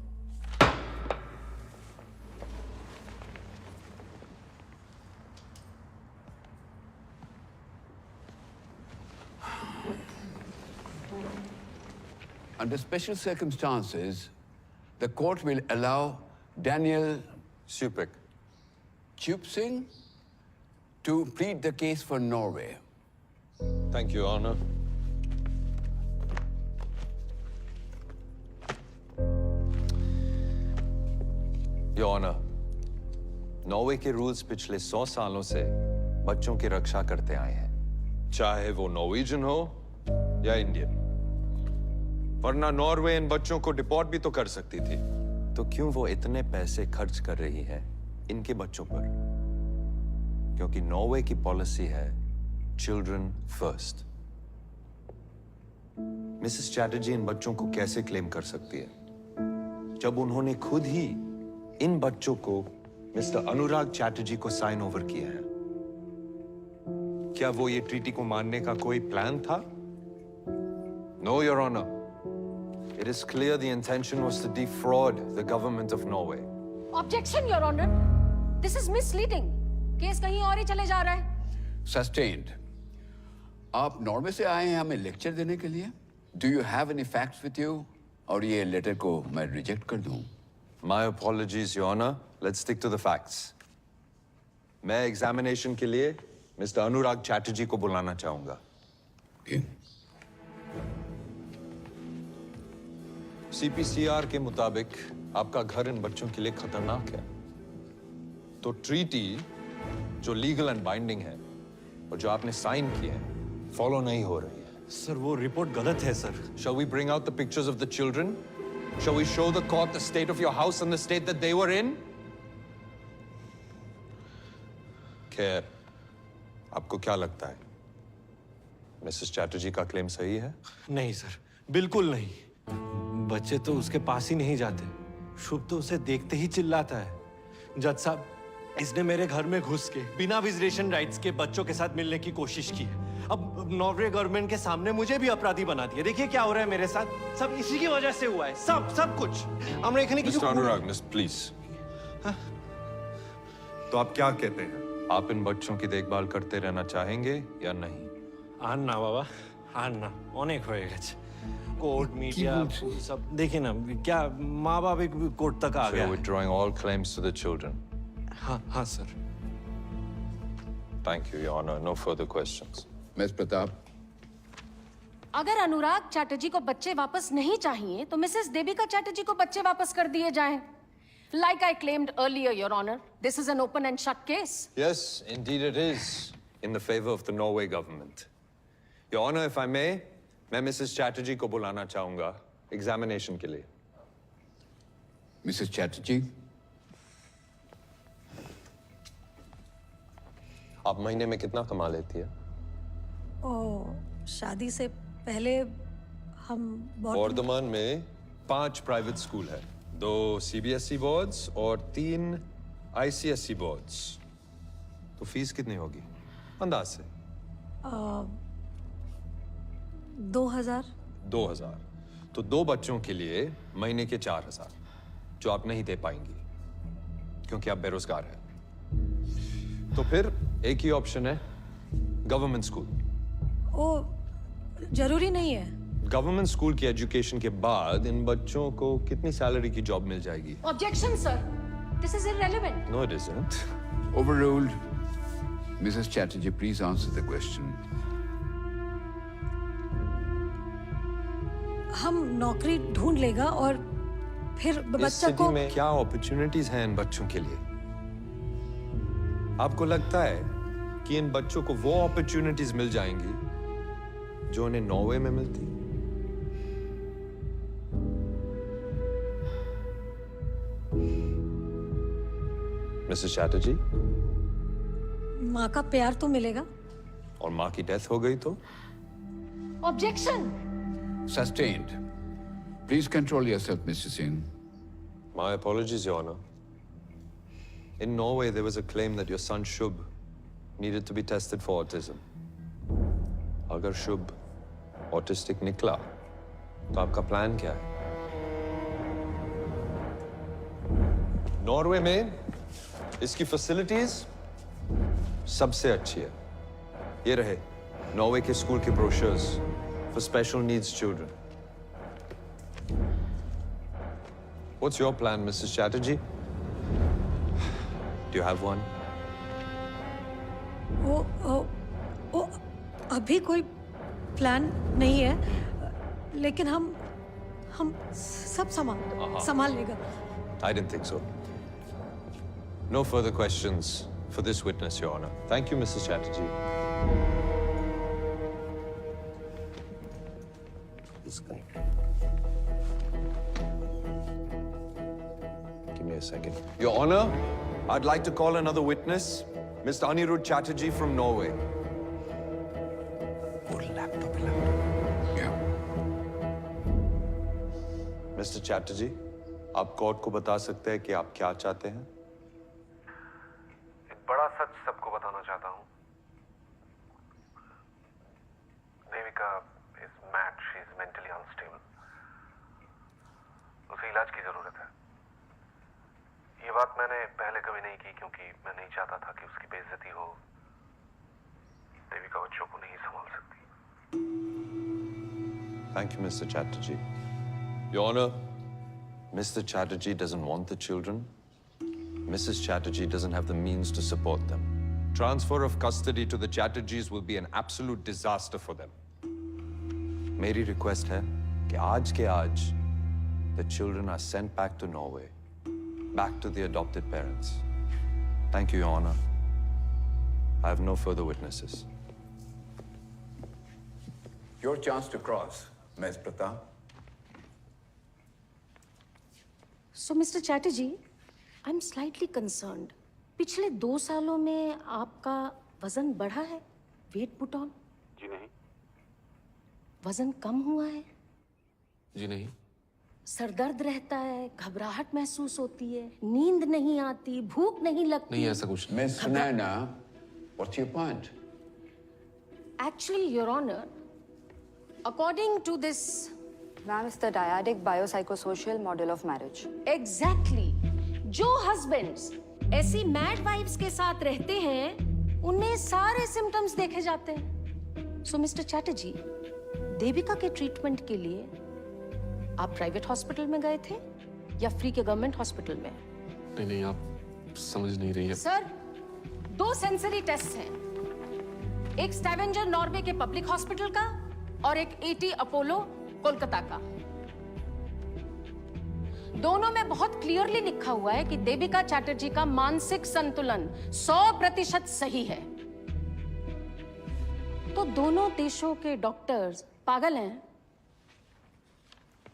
P: Under special circumstances, the court will allow Daniel Chup Singh to plead the case for Norway.
M: Thank you, Your Honor. Your Honor, Norway के rules पिछले 100 सालों से बच्चों की रक्षा करते आए हैं, चाहे वो नॉर्वेजियन हो या इंडियन। वरना नॉर्वे इन बच्चों को डिपोर्ट भी तो कर सकती थी। तो क्यों वो इतने पैसे खर्च कर रही है इनके बच्चों पर? क्योंकि नॉर्वे की पॉलिसी है चिल्ड्रन फर्स्ट। मिसेस चैटर्जी इन बच्चों को कैसे क्लेम कर सकती है जब उन्होंने खुद ही इन बच्चों को मिस्टर अनुराग चैटर्जी को साइन ओवर किया है? क्या वो ये ट्रीटी को मानने का कोई प्लान था? No, your honour. It is clear the intention was to defraud the government of Norway.
F: Objection, Your Honor. This is misleading. Case कहीं और ही चले जा रहा है।
P: Sustained. आप नॉर्वे से आए हैं हमें लेक्चर देने के लिए? Do you have any facts with you? और ये लेटर को मैं रिजेक्ट कर दूं?
M: My apologies, Your Honor. Let's stick to the facts. मैं एग्जामिनेशन के लिए मिस्टर अनुराग चैटर्जी को बुलाना चाहूंगा। CPCR के मुताबिक आपका घर इन बच्चों के लिए खतरनाक है। तो ट्रीटी जो लीगल एंड बाइंडिंग है और जो आपने साइन की है फॉलो नहीं हो रही है।
Q: सर, वो रिपोर्ट गलत है sir.
M: Shall we bring out the pictures of the children? Shall we show the court the state of your house and the state that they were in? खैर, आपको क्या लगता है? मिसेस चैटर्जी का क्लेम सही है?
Q: नहीं सर, बिल्कुल नहीं। बच्चे तो उसके पास ही नहीं जाते। शुभ तो उसे देखते ही चिल्लाता है। जज साहब, इसने मेरे घर में घुस के बिना विजिटेशन राइट्स के बच्चों के साथ मिलने की कोशिश की है। अब नॉर्वे गवर्नमेंट के सामने मुझे भी अपराधी बना दिया। देखिए क्या हो रहा है मेरे साथ। सब इसी की वजह से हुआ है। सब कुछ। আমরা এখানে কিছু
M: अनुराग, मिस प्लीज। तो आप क्या कहते हैं? आप इन बच्चों की देखभाल करते रहना चाहेंगे या नहीं?
Q: आन ना बाबा, आन ना, অনেক হয়ে গেছে। कोर्ट मीडिया सब देखिए ना, क्या माँ बाप एक कोर्ट तक आ गया।
M: Withdrawing all claims to the children.
Q: हाँ sir.
M: Thank you, Your Honor. No further questions.
P: Ms. Pratap,
F: अगर अनुराग चैटर्जी को बच्चे वापस नहीं चाहिए तो मिसेस देविका चैटर्जी को बच्चे वापस कर दिए जाएं। Like I claimed earlier, Your Honor, this is an open and shut case.
M: Yes, indeed it is, in the favor of the Norway government. Your Honor, if I may, मैं Mrs. Chatterjee को बुलाना चाहूँगा examination के लिए.
P: Mrs. Chatterjee,
M: आप महीने में कितना कमा लेती है?
F: शादी से पहले हम
M: वर्धमान में 5 प्राइवेट स्कूल है, 2 CBSE बोर्ड्स और 3 ICSE बोर्ड्स। तो फीस कितनी होगी अंदाज से?
F: 2000।
M: 2000 तो 2 बच्चों के लिए महीने के 4000 जो आप नहीं दे पाएंगी क्योंकि आप बेरोजगार हैं। तो फिर एक ही ऑप्शन है, गवर्नमेंट स्कूल।
F: जरूरी नहीं है।
M: गवर्नमेंट स्कूल की एजुकेशन के बाद इन बच्चों को कितनी सैलरी की जॉब मिल जाएगी?
F: Objection, sir. This is irrelevant.
M: No, it isn't.
P: overruled. Mrs. Chatterjee, please answer the question.
F: हम नौकरी ढूंढ लेगा और फिर
M: इस
F: बच्चा
M: सिटी
F: को
M: में क्या अपॉर्चुनिटीज हैं इन बच्चों के लिए? आपको लगता है कि इन बच्चों को वो अपॉर्चुनिटीज मिल जाएंगी जो उन्हें नॉर्वे में मिलती? मिसेस चैटर्जी,
F: माँ का प्यार तो मिलेगा।
M: और माँ की डेथ हो गई तो?
F: Objection.
P: Sustained. Please control yourself, Mr. Singh.
M: My apologies, Your Honor. In Norway, there was a claim that your son Shubh needed to be tested for autism. अगर शुभ ऑटिस्टिक निकला तो आपका प्लान क्या है? नॉर्वे में इसकी फैसिलिटीज सबसे अच्छी है। ये रहे नॉर्वे के स्कूल के brochures for special needs children. What's your plan, Mrs. Chatterjee? Do you have one?
F: ओ, अभी कोई प्लान नहीं है, लेकिन हम सब संभाल लेगा।
M: I didn't think so. No further questions for this witness, Your Honor. Thank you, Mrs. Chatterjee. This guy. Give me a second. Your Honor, I'd like to call another witness, Mr. Anirudh Chatterjee from Norway. Mr. Chatterjee, आप court को बता सकते हैं कि आप क्या चाहते हैं?
X: एक बड़ा सच सबको बताना चाहता हूँ। Devika is mad, she is mentally unstable. उसे इलाज की जरूरत है। ये बात मैंने पहले कभी नहीं की क्योंकि मैं नहीं चाहता था कि उसकी बेइज्जती हो। देविका बच्चों को नहीं संभाल सकती।
M: Thank you, Mr. Chatterjee. Your Honor, Mr. Chatterjee doesn't want the children. Mrs. Chatterjee doesn't have the means to support them. Transfer of custody to the Chatterjees will be an absolute disaster for them. मेरी request है कि आज के आज the children are sent back to Norway, back to the adopted parents. Thank you, Your Honor. I have no further witnesses.
P: Your chance to cross, Ms. Pratap.
F: So, Mr. Chatterjee, I'm slightly concerned. पिछले 2 सालों में आपका वजन बढ़ा है? Weight put on?
X: जी नहीं।
F: वजन कम हुआ है?
X: जी नहीं।
F: सर दर्द रहता है, घबराहट महसूस होती है, नींद नहीं आती, भूख नहीं लगती।
X: नहीं, ऐसा कुछ नहीं।
P: Miss Nana, what's your point?
F: Actually, Your Honor, according to this
C: Ma'am, it's the dyadic biopsychosocial model of marriage.
F: Exactly. जो husbands ऐसी mad wives के साथ रहते हैं, उनमें सारे symptoms देखे जाते हैं। So, Mr. Chatterjee, देविका के ट्रीटमेंट के लिए आप प्राइवेट हॉस्पिटल में गए थे या फ्री के गवर्नमेंट हॉस्पिटल में?
X: नहीं, आप समझ नहीं रही है।
F: सर, 2 सेंसरी टेस्ट हैं, एक स्टैवेंजर नॉर्वे के पब्लिक हॉस्पिटल का और एक ET अपोलो कोलकाता का। दोनों में बहुत क्लियरली लिखा हुआ है कि देविका चैटर्जी का मानसिक संतुलन 100% सही है। तो दोनों देशों के डॉक्टर्स पागल हैं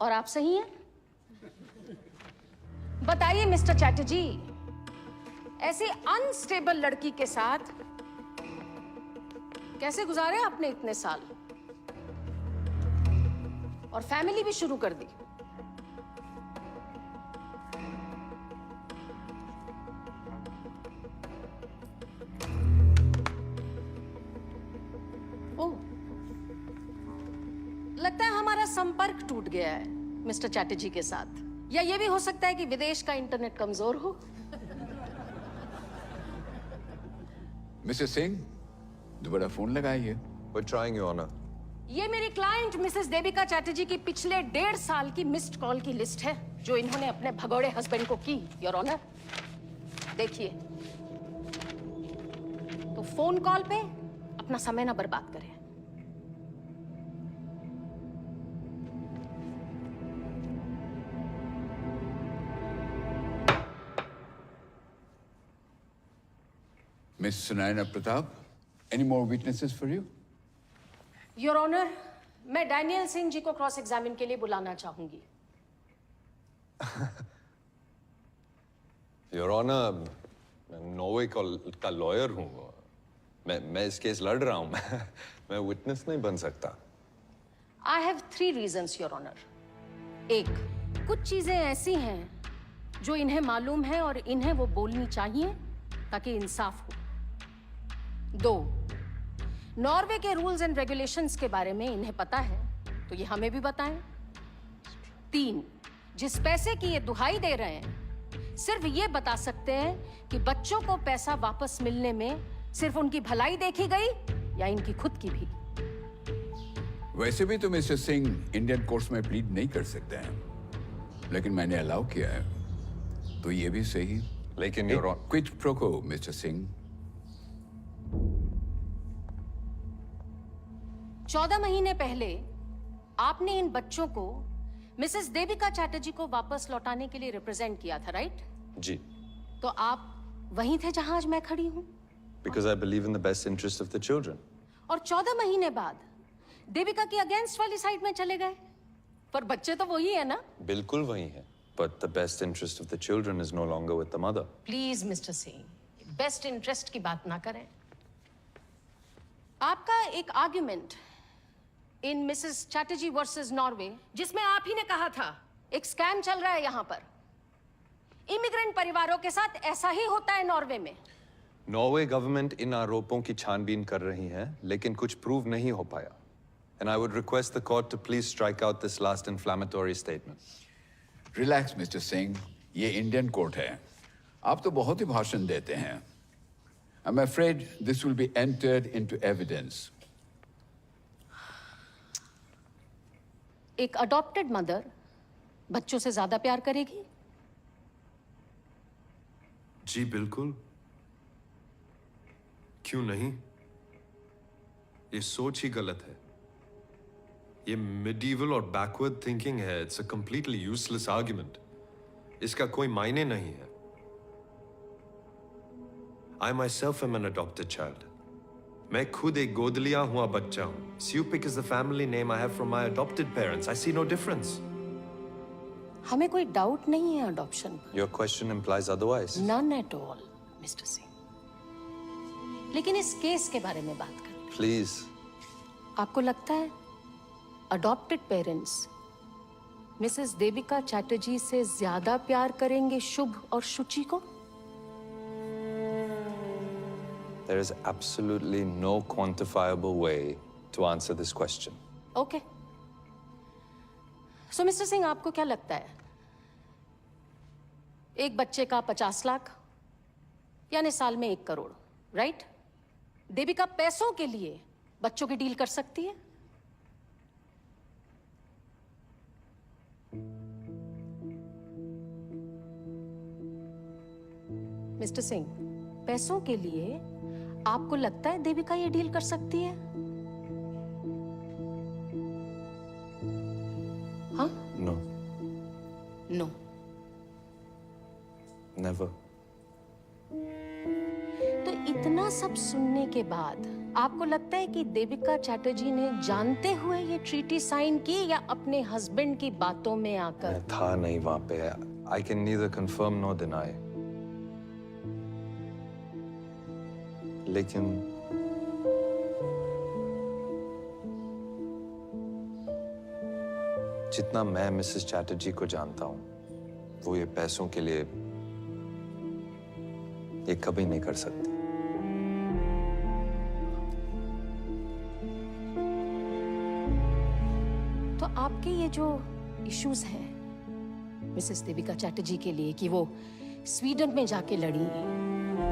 F: और आप सही हैं? बताइए मिस्टर चैटर्जी, ऐसी अनस्टेबल लड़की के साथ कैसे गुजारे आपने इतने साल और फैमिली भी शुरू कर दी? लगता है हमारा संपर्क टूट गया है मिस्टर चैटर्जी के साथ, या ये भी हो सकता है कि विदेश का इंटरनेट कमजोर हो।
P: मिसेस सिंह, दोबारा फोन लगाइए।
M: We're trying, Your Honor.
F: ये मेरी क्लाइंट मिसेस देविका चैटर्जी की पिछले 1.5 साल की मिस्ड कॉल की लिस्ट है जो इन्होंने अपने भगोड़े हस्बैंड को की, योर ऑनर। देखिए, तो फोन कॉल पे अपना समय ना बर्बाद करें।
P: Miss Sunaina Pratap, any more witnesses for you?
F: Your honour, मैं डैनियल सिंह जी को क्रॉस एग्जामिन के लिए बुलाना चाहूंगी।
M: योर ऑनर, मैं नॉर्वे का लॉयर हूँ। मैं इस केस लड़ रहा हूँ। मैं विटनेस नहीं बन सकता।
F: I have 3 reasons, your honour. 1, कुछ चीजें ऐसी हैं जो इन्हें मालूम है और इन्हें वो बोलनी चाहिए ताकि इंसाफ हो। 2, नॉर्वे के रूल्स एंड रेगुलेशंस के बारे में इन्हें पता है तो ये हमें भी बताएं। 3, जिस पैसे की ये दुहाई दे रहे हैं सिर्फ ये बता सकते हैं कि बच्चों को पैसा वापस मिलने में सिर्फ उनकी भलाई देखी गई या इनकी खुद की भी।
P: वैसे भी तो मिस्टर सिंह इंडियन कोर्ट्स में प्लीड नहीं कर सकते हैं, लेकिन मैंने अलाउ किया है तो ये भी सही।
M: लेकिन
P: क्विड प्रो मिस्टर सिंह।
F: 14 महीने पहले आपने इन बच्चों को मिसेस देविका चैटर्जी को वापस लौटाने के लिए रिप्रेजेंट किया था, राइट?
M: जी।
F: तो आप वहीं थे जहां आज मैं खड़ी हूं?
M: Because I believe in the best interest of the children.
F: और 14 महीने बाद देविका की अगेंस्ट वाली साइड में चले गए, पर बच्चे तो वही है ना?
M: बिल्कुल वही है। But the best interest of the children is no longer with the mother.
F: Please mister Singh, best interest की बात ना करें। आपका एक argument in Mrs Chatterjee versus Norway, जिसमें आप ही ने कहा था एक स्कैम चल रहा है यहां पर। इमिग्रेंट परिवारों के साथ ऐसा ही होता है नॉर्वे में।
M: नॉर्वे गवर्नमेंट इन आरोपों की छानबीन कर रही है, लेकिन कुछ प्रूव नहीं हो पाया। And I would request the court to please strike out this last inflammatory statement.
P: Relax mister Singh, ये इंडियन कोर्ट है। आप तो बहुत ही भाषण देते हैं। I'm afraid this will be entered into evidence.
F: एक अडॉप्टेड मदर बच्चों से ज्यादा प्यार करेगी?
N: जी बिल्कुल, क्यों नहीं? ये सोच ही गलत है। ये मिडीवल और बैकवर्ड थिंकिंग है। It's a completely useless argument. इसका कोई मायने नहीं है। I myself am an adopted child. मैं खुद एक गोद लिया हुआ बच्चा हूं। Supik is the family name I have from my adopted parents. I see no difference.
F: हमें कोई डाउट नहीं है अडॉप्शन पर।
M: Your question implies otherwise.
F: None at all, mister Singh. लेकिन इस केस के बारे में बात करें।
M: Please.
F: आपको लगता है adopted parents Mrs Devika Chatterjee से ज्यादा प्यार करेंगे शुभ और शुचि को?
M: There is absolutely no quantifiable way to answer this question.
F: Okay. So, mister Singh, आपको क्या लगता है? एक बच्चे का 50 लाख यानी साल में 1 करोड़, राइट? देविका पैसों के लिए बच्चों की डील कर सकती है? मिस्टर सिंह, पैसों के लिए आपको लगता है देविका ये डील कर सकती है? हाँ?
E: No,
F: no.
E: नेवर।
F: तो इतना सब सुनने के बाद आपको लगता है कि देविका चैटर्जी ने जानते हुए ये ट्रीटी साइन की या अपने हस्बैंड की बातों में आकर?
E: मैं था नहीं वहां पे। I can neither confirm nor deny. लेकिन जितना मैं मिसेस चैटर्जी को जानता हूं, वो ये पैसों के लिए ये कभी नहीं कर सकती।
F: तो आपके ये जो इश्यूज हैं मिसेस देविका चैटर्जी के लिए कि वो स्वीडन में जाके लड़ी,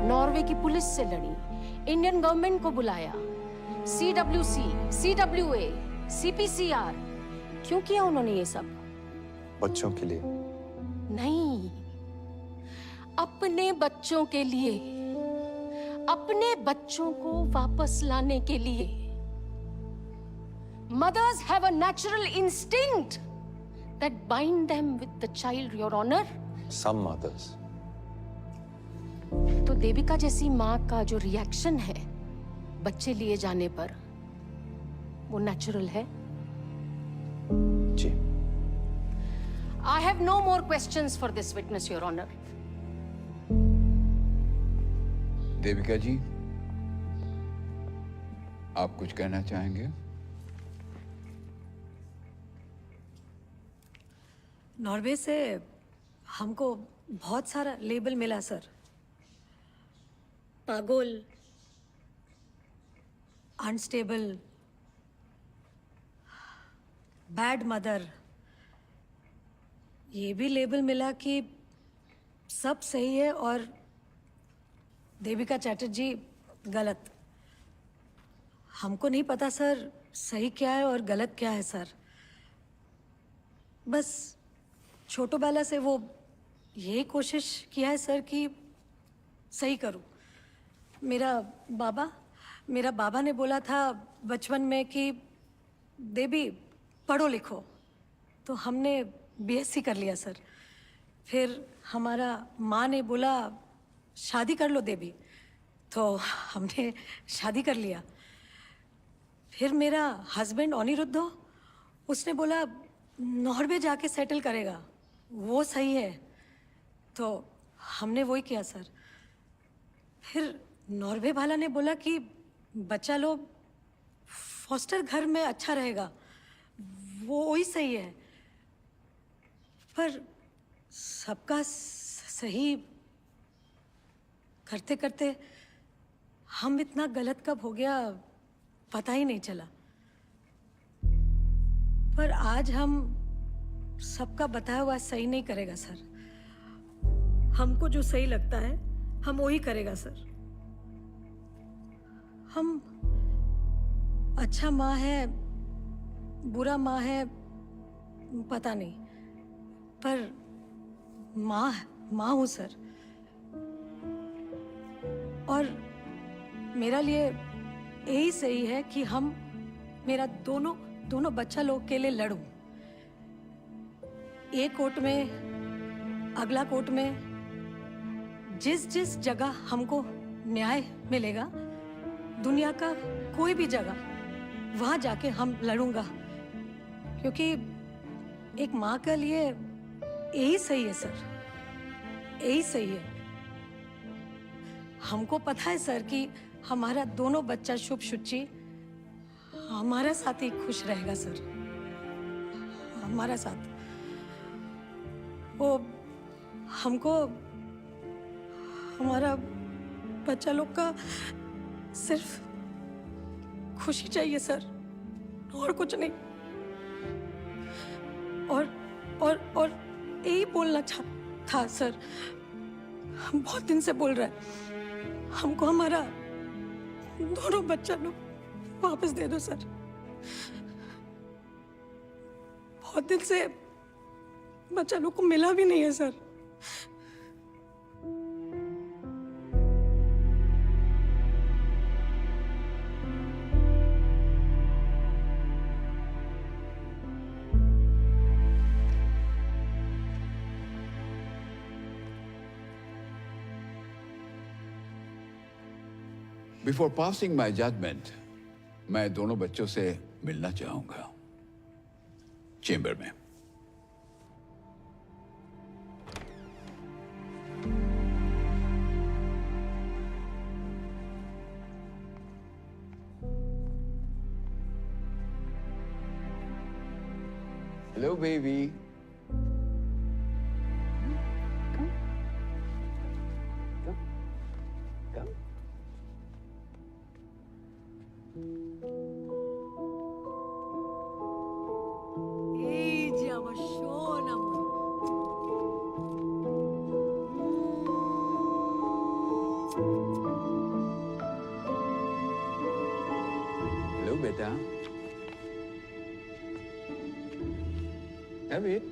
F: नॉर्वे की पुलिस से लड़ी, इंडियन गवर्नमेंट को बुलाया, CWC, CWA, CPCR, क्यों किया उन्होंने ये सब?
E: बच्चों के लिए
F: नहीं, अपने बच्चों के लिए, अपने बच्चों को वापस लाने के लिए। Mothers have a natural instinct that bind them with the child, Your Honor.
E: Some mothers.
F: तो देविका जैसी माँ का जो रिएक्शन है बच्चे लिए जाने पर, वो नेचुरल है?
E: जी।
F: I have no more questions for this witness, Your Honor.
P: Devika जी, आप कुछ कहना चाहेंगे?
F: नॉर्वे से हमको बहुत सारा लेबल मिला सर। पागल, अनस्टेबल, बैड मदर, ये भी लेबल मिला कि सब सही है और देविका चैटर्जी गलत। हमको नहीं पता सर सही क्या है और गलत क्या है सर। बस छोटो बाला से वो यही कोशिश किया है सर कि सही करूं। मेरा बाबा ने बोला था बचपन में कि देवी पढ़ो लिखो, तो हमने BSc कर लिया सर। फिर हमारा माँ ने बोला शादी कर लो देवी, तो हमने शादी कर लिया। फिर मेरा हस्बैंड अनिरुद्ध, उसने बोला नॉर्वे जाके सेटल करेगा, वो सही है, तो हमने वही किया सर। फिर नॉर्वे वाला ने बोला कि बच्चा लोग फॉस्टर घर में अच्छा रहेगा, वो वही सही है। पर सबका सही करते करते हम इतना गलत कब हो गया पता ही नहीं चला। पर आज हम सबका बताया हुआ सही नहीं करेगा सर। हमको जो सही लगता है हम वही करेगा सर। हम अच्छा माँ है बुरा माँ है पता नहीं, पर माँ हूँ सर। और मेरा लिए यही सही है कि हम मेरा दोनों बच्चा लोग के लिए लड़ूं। एक कोर्ट में, अगला कोर्ट में, जिस जगह हमको न्याय मिलेगा, दुनिया का कोई भी जगह, वहां जाके हम लड़ूंगा। क्योंकि एक माँ के लिए यही सही है सर, यही सही है। हमको पता है सर कि हमारा दोनों बच्चा शुभ शुचि हमारा साथ ही खुश रहेगा सर, हमारा साथ। वो हमको हमारा बच्चा लोग का सिर्फ खुशी चाहिए सर, और कुछ नहीं। और यही बोलना था सर, हम बहुत दिन से बोल रहे हैं, हमको हमारा दोनों बच्चा लोग वापस दे दो सर। बहुत दिन से बच्चा लोग को मिला भी नहीं है sir.
P: Before passing my judgement, मैं दोनों बच्चों से मिलना चाहूंगा चेंबर में। Hello baby.
F: এই যে আমার সোনা মন।
P: हेलो बेटा। David.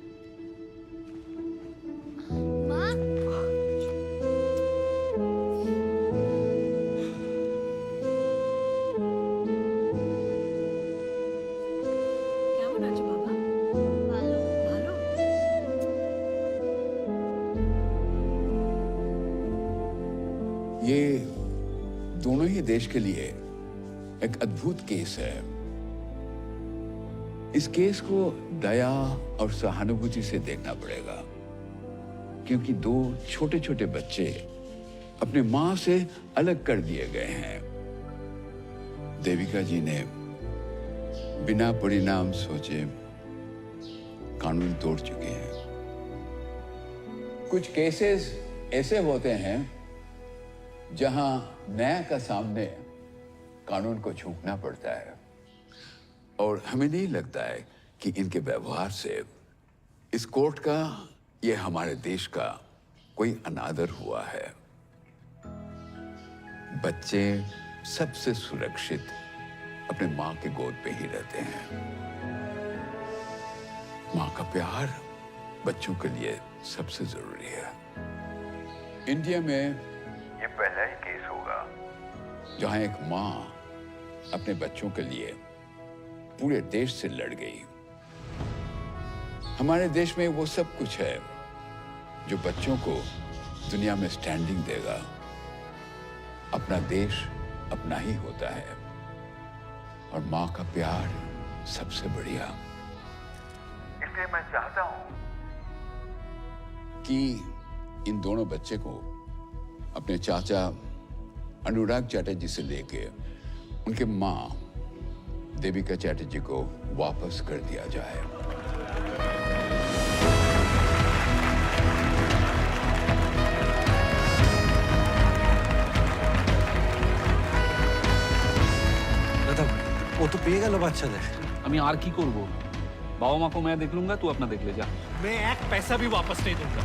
F: কেমন আছো বাবা? ভালো ভালো।
P: ये दोनों ही देश के लिए एक अद्भुत केस है। इस केस को दया और सहानुभूति से देखना पड़ेगा, क्योंकि दो छोटे छोटे बच्चे अपने मां से अलग कर दिए गए हैं। देविका जी ने बिना परिणाम सोचे कानून तोड़ चुके हैं। कुछ केसेस ऐसे होते हैं जहां न्याय का सामने कानून को झुकना पड़ता है, और हमें नहीं लगता है कि इनके व्यवहार से इस कोर्ट का, ये हमारे देश का कोई अनादर हुआ है। बच्चे सबसे सुरक्षित अपने मां के गोद पे ही रहते हैं। मां का प्यार बच्चों के लिए सबसे जरूरी है। इंडिया में
X: ये पहला ही केस होगा
P: जहां एक मां अपने बच्चों के लिए पूरे देश से लड़ गई। हमारे देश में वो सब कुछ है जो बच्चों को दुनिया में स्टैंडिंग देगा। अपना देश अपना ही होता है, और मां का प्यार सबसे बढ़िया।
X: इसलिए मैं चाहता हूँ
P: कि इन दोनों बच्चे को अपने चाचा अनुराग चैटर्जी से लेके उनके मां देविका चैटर्जी को वापस कर दिया जाए।
Q: দাদা, ও তো পেয়ে গেল বাচ্চাদের।
B: আমি আর কি করব? বাবা মা को मैं देख लूंगा, तू अपना देख ले जा।
Q: मैं एक पैसा भी वापस नहीं दूंगा।